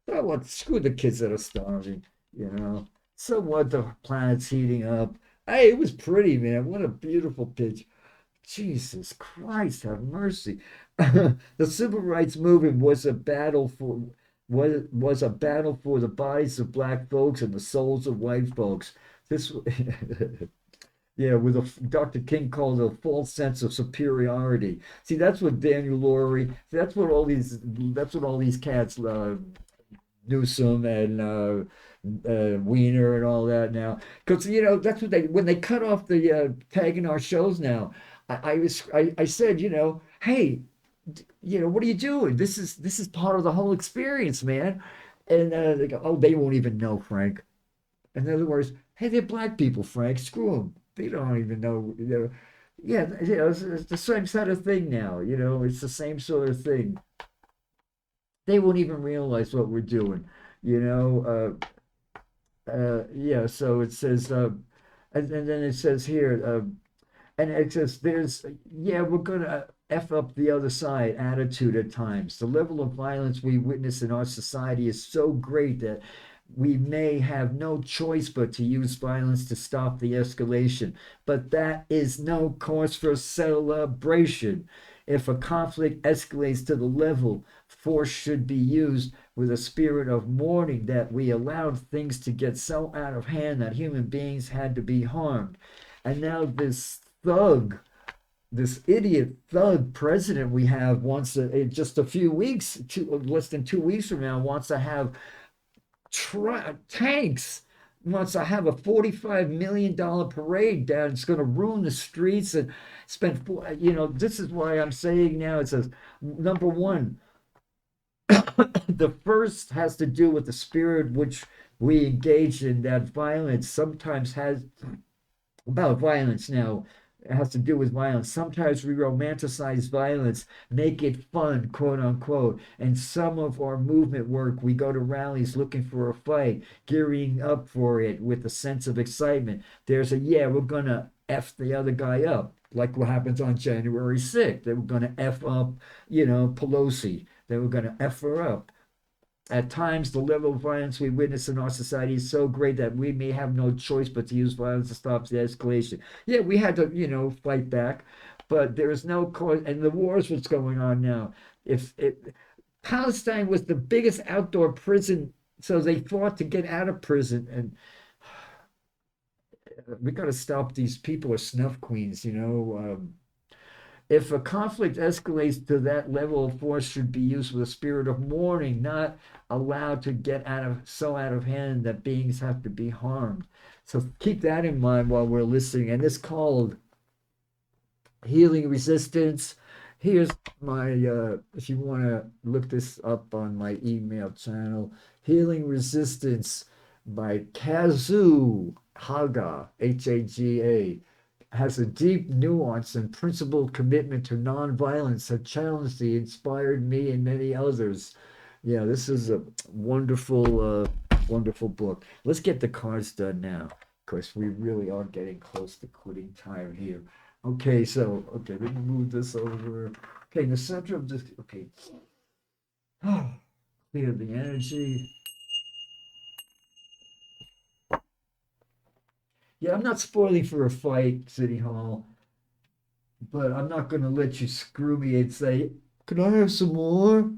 So what? Screw the kids that are starving. You know. So what? The planet's heating up. Hey, it was pretty, man. What a beautiful pitch. Jesus Christ, have mercy. The civil rights movement was a battle for the bodies of black folks and the souls of white folks. This, yeah, with Dr. King called a false sense of superiority. See, that's what Daniel Laurie. That's what all these cats, Newsom and Wiener and all that now, because that's what they when they cut off the tagging our shows now. I said, hey, what are you doing? This is part of the whole experience, man. And they go, oh, they won't even know, Frank. In other words, hey, they're black people, Frank. Screw them. They don't even know. Yeah, it's the same sort of thing now. It's the same sort of thing. They won't even realize what we're doing. You know, yeah. So it says, and then it says here, and it says yeah, we're gonna f up the other side attitude at times. The level of violence we witness in our society is so great that we may have no choice but to use violence to stop the escalation. But that is no cause for celebration. If a conflict escalates to the level, force should be used with a spirit of mourning that we allowed things to get so out of hand that human beings had to be harmed. And now this idiot thug president we have wants to, in just a few weeks, less than 2 weeks from now, wants to have tanks wants to have a $45 million parade down. It's going to ruin the streets and spend, this is why I'm saying now it says, number one, the first has to do with the spirit which we engage in, that violence sometimes has about violence now. It has to do with violence. Sometimes we romanticize violence, make it fun, quote unquote. And some of our movement work, we go to rallies looking for a fight, gearing up for it with a sense of excitement. There's a, yeah, we're going to F the other guy up, like what happens on January 6th. They were going to F up, Pelosi. They were going to F her up. At times, the level of violence we witness in our society is so great that we may have no choice but to use violence to stop the escalation. Yeah, we had to, fight back, but there is no cause. And the war is what's going on now. If it, Palestine was the biggest outdoor prison, so they fought to get out of prison, and we got to stop these people are snuff queens. If a conflict escalates to that level of force, should be used with a spirit of mourning, not allowed to get out of hand that beings have to be harmed. So keep that in mind while we're listening. And it's called Healing Resistance. Here's my if you want to look this up on my email channel, Healing Resistance by Kazu Haga, Haga, has a deep nuance and principled commitment to nonviolence that challenged the inspired me and many others. Yeah, this is a wonderful book. Let's get the cards done now, because we really are getting close to quitting time here. Okay, let me move this over. Okay, in the center of this, okay. Clear the energy. Yeah, I'm not spoiling for a fight, City Hall, but I'm not going to let you screw me and say, "Can I have some more?"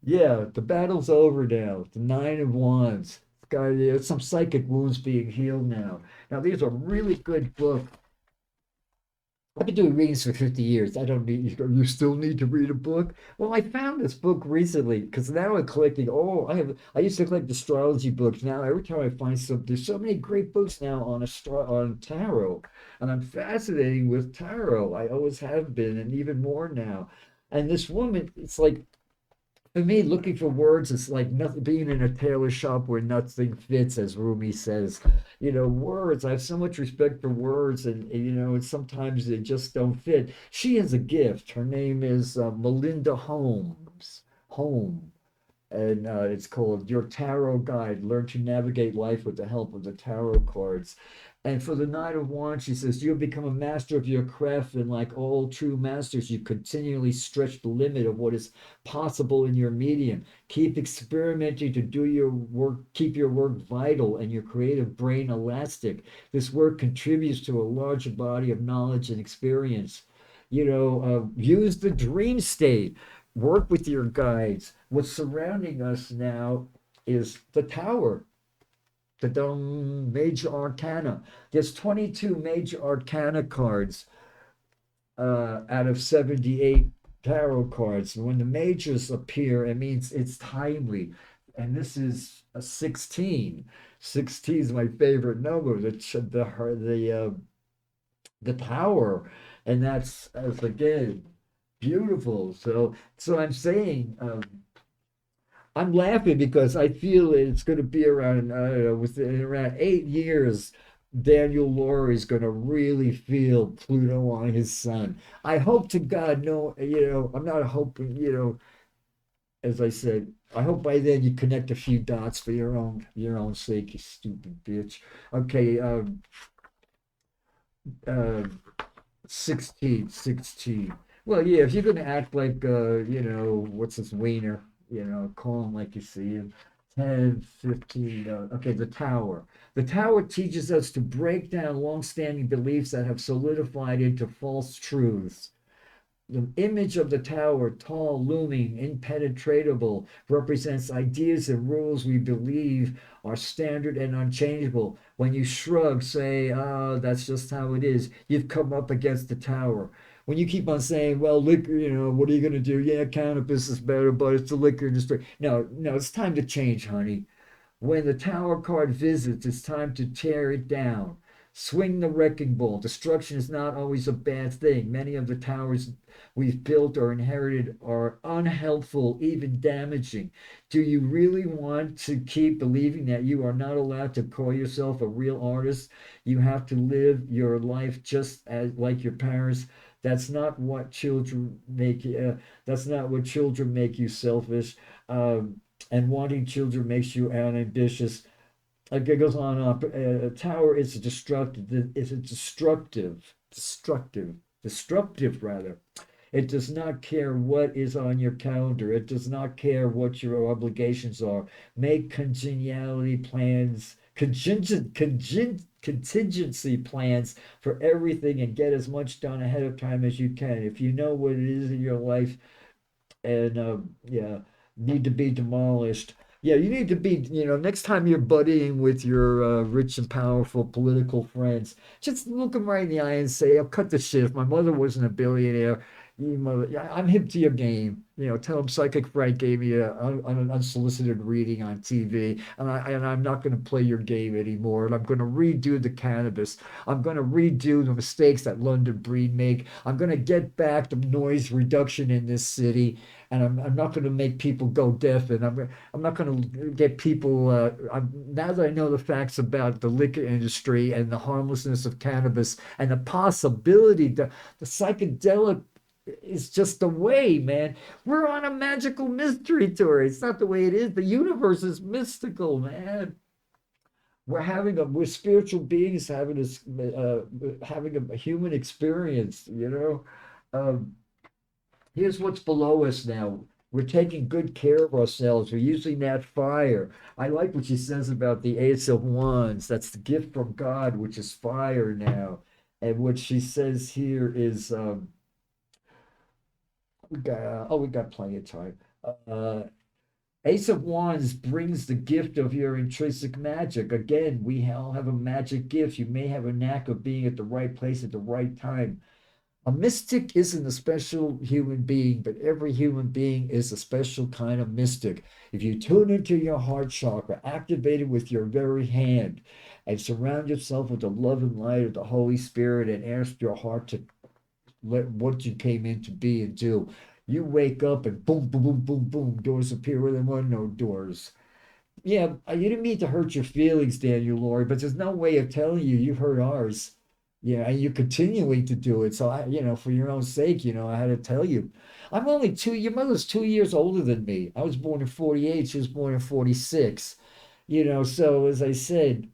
Yeah, the battle's over now. The Nine of Wands. Got some psychic wounds being healed now. Now, these are really good books. I've been doing readings for 50 years. I don't need, you still need to read a book? Well, I found this book recently because now I'm collecting, I used to collect astrology books. Now, every time I find there's so many great books now on tarot. And I'm fascinating with tarot. I always have been, and even more now. And this woman, it's like, for me, looking for words is like nothing, being in a tailor shop where nothing fits, as Rumi says. Words, I have so much respect for words, and sometimes they just don't fit. She has a gift. Her name is Melinda Holmes. Home. And it's called Your Tarot Guide. Learn to navigate life with the help of the tarot cards. And for the Knight of Wands, she says, you'll become a master of your craft, and like all true masters, you continually stretch the limit of what is possible in your medium. Keep experimenting to do your work, keep your work vital and your creative brain elastic. This work contributes to a larger body of knowledge and experience. Use the dream state, work with your guides. What's surrounding us now is the tower, the major arcana. There's 22 major arcana cards out of 78 tarot cards. And when the majors appear, it means it's timely. And this is a 16. 16 is my favorite number. The tower, and that's as again beautiful. So I'm saying. I'm laughing because I feel it's going to be around, I don't know, within around 8 years, Daniel Laurie is going to really feel Pluto on his sun. I hope to God, no, I'm not hoping, as I said, I hope by then you connect a few dots for your own sake, you stupid bitch. Okay, uh, 16. Well, yeah, if you're going to act like, what's his wiener, call him like you see him. 10, 15. Okay, the tower. The tower teaches us to break down long-standing beliefs that have solidified into false truths. The image of the tower, tall, looming, impenetrable, represents ideas and rules we believe are standard and unchangeable. When you shrug, say, oh, that's just how it is, you've come up against the tower. When you keep on saying, well, liquor, what are you going to do? Yeah, cannabis is better, but it's the liquor industry. No, it's time to change, honey. When the tower card visits, it's time to tear it down. Swing the wrecking ball. Destruction is not always a bad thing. Many of the towers we've built or inherited are unhelpful, even damaging. Do you really want to keep believing that you are not allowed to call yourself a real artist? You have to live your life just as like your parents. That's not what children make. That's not what children make you selfish. And wanting children makes you unambitious. It goes on and on. A tower is a destructive. Is a destructive rather. It does not care what is on your calendar. It does not care what your obligations are. Make contingency plans for everything and get as much done ahead of time as you can. If you know what it is in your life and yeah, need to be demolished. Yeah, you need to be, next time you're buddying with your rich and powerful political friends, just look them right in the eye and say, "I'll cut the shit. If my mother wasn't a billionaire, you mother, yeah, I'm hip to your game." Tell them Psychic Frank gave me an unsolicited reading on TV, and I'm not going to play your game anymore. And I'm going to redo the cannabis. I'm going to redo the mistakes that London Breed make. I'm going to get back the noise reduction in this city, and I'm not going to make people go deaf, and I'm not going to get people. Now that I know the facts about the liquor industry and the harmlessness of cannabis and the possibility, the psychedelic is just the way, man. We're on a magical mystery tour. It's not the way it is. The universe is mystical, man. We're spiritual beings having a human experience. Um, Here's what's below us now. We're taking good care of ourselves. We're using that fire. I like what she says about the Ace of Wands. That's the gift from God, which is fire now. And what she says here is, we got plenty of time. Uh, Ace of Wands brings the gift of your intrinsic magic. Again, we all have a magic gift. You may have a knack of being at the right place at the right time. A mystic isn't a special human being, but every human being is a special kind of mystic. If you tune into your heart chakra, activate it with your very hand, and surround yourself with the love and light of the Holy Spirit and ask your heart to let what you came in to be and do. You wake up and boom, boom, boom, boom, boom, doors appear where there were no doors. Yeah, you didn't mean to hurt your feelings, Daniel Laurie, but there's no way of telling you you hurt ours. Yeah, and you're continuing to do it. So for your own sake, I had to tell you. I'm only your mother's 2 years older than me. I was born in 48, she was born in 46. So as I said,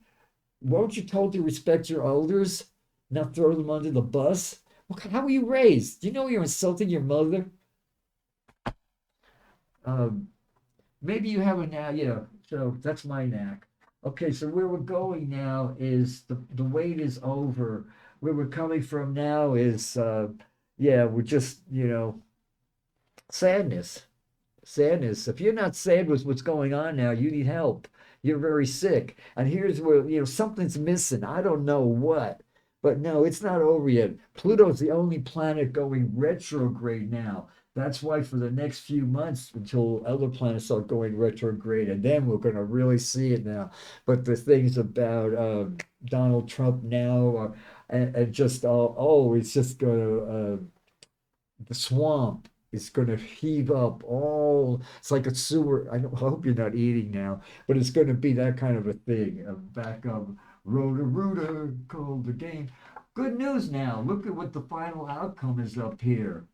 weren't you told to respect your elders, not throw them under the bus? How were you raised? Do you know you're insulting your mother? Um, Maybe you have a knack, so that's my knack. Okay, so where we're going now is the wait is over. Where we're coming from now is yeah, we're just, sadness. Sadness. If you're not sad with what's going on now, you need help. You're very sick. And here's where, something's missing. I don't know what. But no, it's not over yet. Pluto's the only planet going retrograde now. That's why for the next few months, until other planets start going retrograde, and then we're going to really see it now. But the things about Donald Trump now, and just it's just going to the swamp is going to heave up all. It's like a sewer. I hope you're not eating now, but it's going to be that kind of a thing. Back up, Rota Ruta called the game. Good news now. Look at what the final outcome is up here.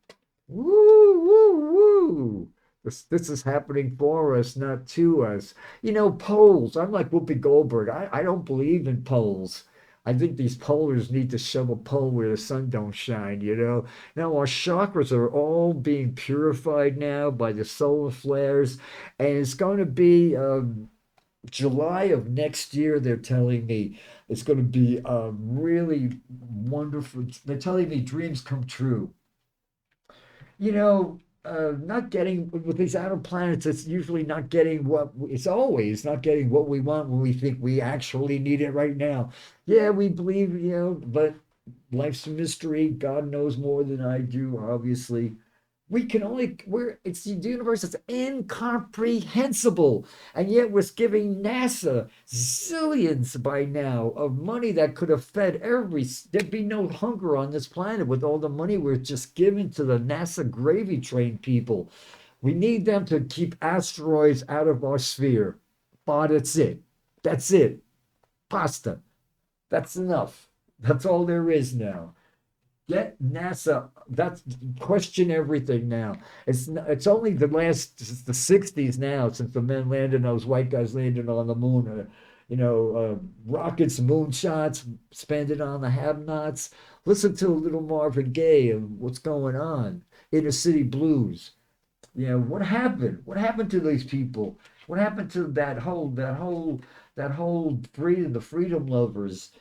Woo, woo, woo. This is happening for us, not to us. Polls. I'm like Whoopi Goldberg. I don't believe in polls. I think these pollers need to shove a pole where the sun don't shine. Now our chakras are all being purified now by the solar flares, and it's going to be July of next year. They're telling me it's going to be really wonderful. They're telling me dreams come true. Not getting with these outer planets, it's usually not getting it's always not getting what we want when we think we actually need it right now. Yeah, we believe, but life's a mystery. God knows more than I do, obviously. We can only it's the universe is incomprehensible, and yet we're giving NASA zillions by now of money that could have fed there'd be no hunger on this planet with all the money we're just giving to the NASA gravy train people. We need them to keep asteroids out of our sphere. But that's it. Pasta. That's enough. That's all there is now. Get NASA. That's question everything now. It's only the 60s now since the men landed, those white guys landed on the moon. Rockets, moonshots, spend it on the have-nots. Listen to a little Marvin Gaye and what's going on. Inner City Blues. What happened? What happened to these people? What happened to that whole freedom, the freedom lovers?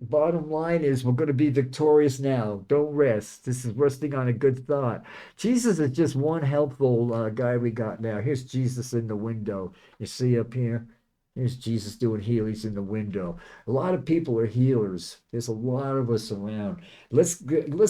Bottom line is we're going to be victorious now. Don't rest. This is resting on a good thought. Jesus is just one helpful guy we got now. Here's Jesus in the window. You see up here? Here's Jesus doing healings in the window. A lot of people are healers. There's a lot of us around. Let's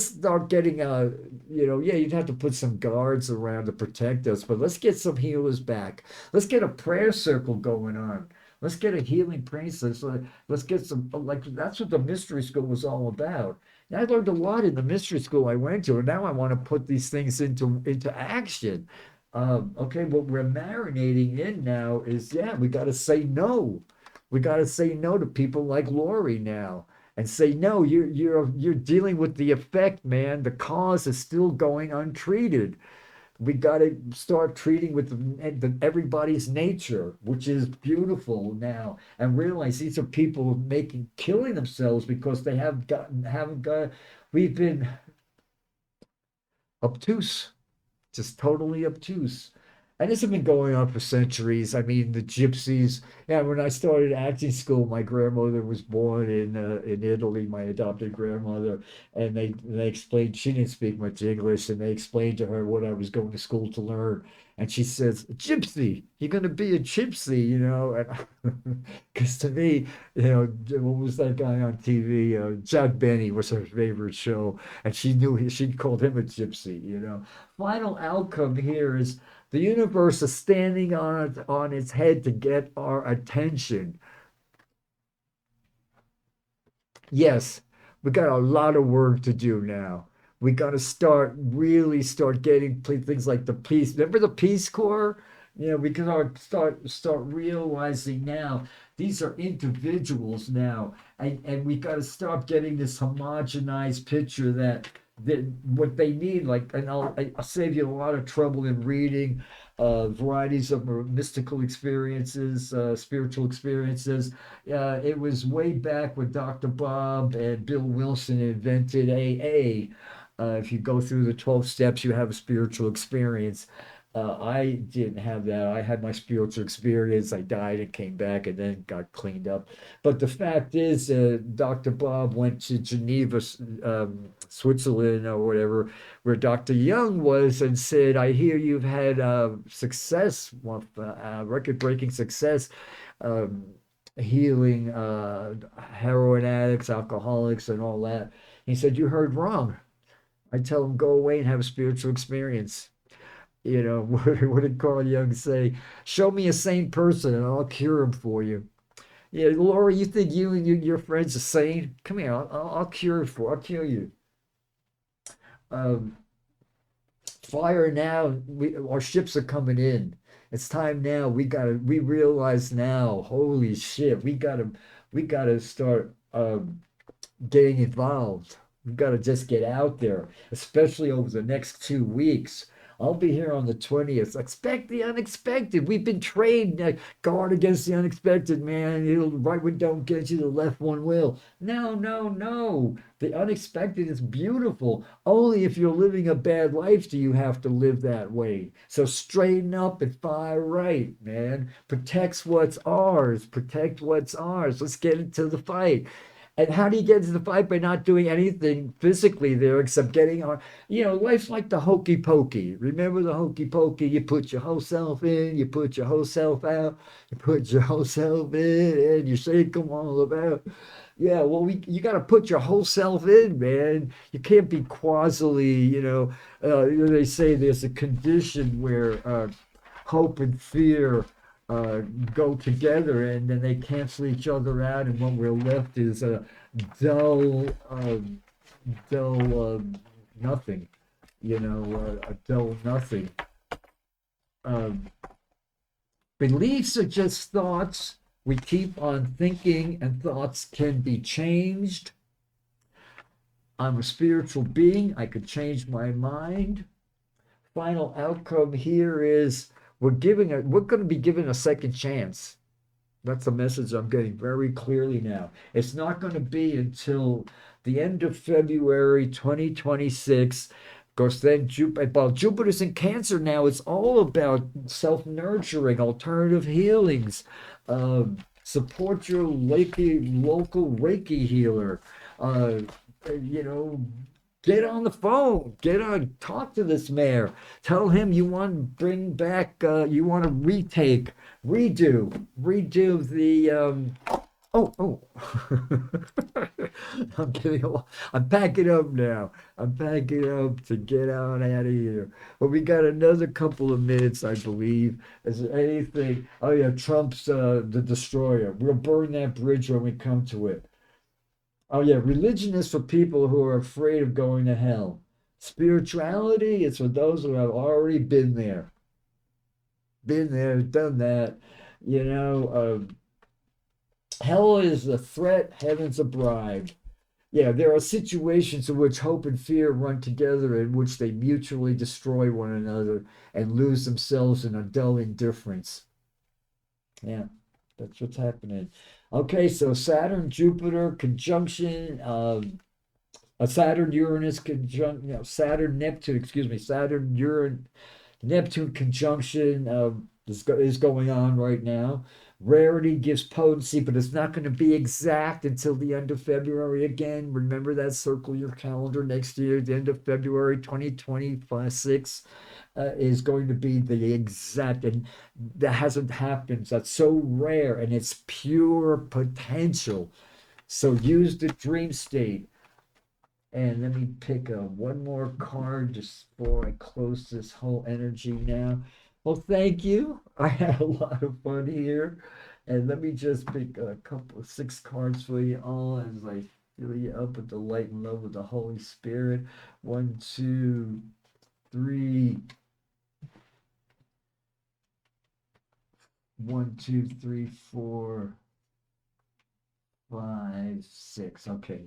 start getting yeah, you'd have to put some guards around to protect us, but let's get some healers back. Let's get a prayer circle going on. Let's get a healing priestess. Let's get some like that's what the mystery school was all about. And I learned a lot in the mystery school I went to, and now I want to put these things into action. Okay, what we're marinating in now is yeah, we got to say no. We got to say no to people like Lori now, and say no. You're dealing with the effect, man. The cause is still going untreated. We got to start treating with everybody's nature, which is beautiful now, and realize these are people killing themselves because they haven't got. We've been obtuse, just totally obtuse. And this has been going on for centuries. I mean, the gypsies. Yeah, when I started acting school, my grandmother was born in Italy, my adopted grandmother, and they explained she didn't speak much English, and they explained to her what I was going to school to learn. And she says, "Gypsy, you're going to be a gypsy," And because to me, what was that guy on TV? Jack Benny was her favorite show, and she called him a gypsy. Final outcome here is the universe is standing on its head to get our attention. Yes, we got a lot of work to do now. We got to really start getting things like the peace. Remember the Peace Corps? We can start realizing now these are individuals now, and we got to stop getting this homogenized picture that what they need. Like, and I'll save you a lot of trouble in reading varieties of mystical experiences, spiritual experiences. It was way back when Dr. Bob and Bill Wilson invented AA. If you go through the 12 steps, you have a spiritual experience. I didn't have that. I had my spiritual experience. I died and came back and then got cleaned up. But the fact is, Dr. Bob went to Geneva, Switzerland, or whatever, where Dr. Young was, and said, "I hear you've had success, record-breaking success, um, healing heroin addicts, alcoholics, and all that." He said, "You heard wrong. I tell them go away and have a spiritual experience." What did Carl Jung say? Show me a sane person and I'll cure him for you. Yeah, Laura, you think you and your friends are sane? Come here, I'll cure you. Um, Fire now. Our ships are coming in. It's time now. We realize now. Holy shit, we gotta start getting involved. We've got to just get out there, especially over the next 2 weeks. I'll be here on the 20th. Expect the unexpected. We've been trained. Guard against the unexpected, man. The right one don't get you, the left one will. No, no, no. The unexpected is beautiful. Only if you're living a bad life do you have to live that way. So straighten up and fire right, man. Protect what's ours. Protect what's ours. Let's get into the fight. And how do you get into the fight? By not doing anything physically there except getting on. Life's like the hokey pokey. Remember the hokey pokey? You put your whole self in, you put your whole self out, you put your whole self in, and you shake them all about. Yeah, well, you got to put your whole self in, man. You can't be causally, they say there's a condition where hope and fear uh, go together, and then they cancel each other out, and what we're left is a dull, dull nothing, a dull nothing. Um, Beliefs are just thoughts. We keep on thinking, and thoughts can be changed. I'm a spiritual being. I could change my mind. Final outcome here is we're going to be given a second chance. That's a message I'm getting very clearly now. It's not going to be until the end of February 2026. Of course, then Jupiter's in Cancer now. It's all about self-nurturing, alternative healings. Support your local Reiki healer. Uh, you know, get on the phone, talk to this mayor, tell him you want to bring back, you want to redo the, oh, I'm getting, I'm packing up now. I'm packing up to get on out of here. But we got another couple of minutes, I believe. Is there anything? Oh yeah, Trump's the destroyer. We'll burn that bridge when we come to it. Oh yeah, religion is for people who are afraid of going to hell. Spirituality is for those who have already been there, done that. You know, hell is a threat, heaven's a bribe. Yeah, there are situations in which hope and fear run together, in which they mutually destroy one another and lose themselves in a dull indifference. Yeah, that's what's happening. Okay, so Saturn Jupiter conjunction, a Saturn Uranus conjunction, Saturn Neptune, excuse me, Saturn Uranus Neptune conjunction is going on right now. Rarity gives potency, but it's not going to be exact until the end of February again. Remember that, circle your calendar next year, the end of February 2026 is going to be the exact, and that hasn't happened. That's so rare, and it's pure potential. So use the dream state. And let me pick one more card just before I close this whole energy now. Well, thank you. I had a lot of fun here. And let me just pick a couple of 6 cards for you all as I fill you up with the light and love of the Holy Spirit. 1, 2, 3. 1, 2, 3, 4, 5, 6. Okay.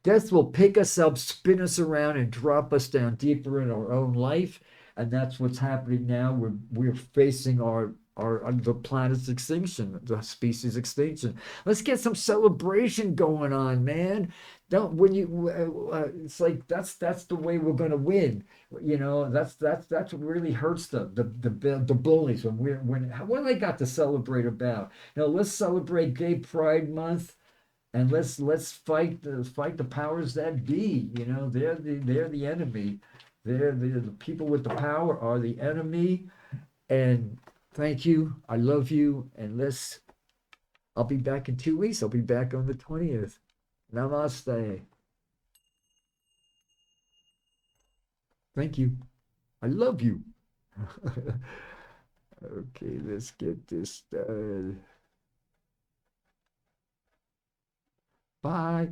Death will pick us up, spin us around, and drop us down deeper in our own life. And that's what's happening now. We're facing our the planet's extinction, the species extinction. Let's get some celebration going on, man. Don't when you it's like that's the way we're gonna win. That's what really hurts the bullies when they got to celebrate about. Let's celebrate Gay Pride Month, and let's fight the powers that be. They're the enemy. The people with the power are the enemy. And thank you. I love you. And I'll be back in 2 weeks. I'll be back on the 20th. Namaste. Thank you. I love you. Okay, let's get this done. Bye.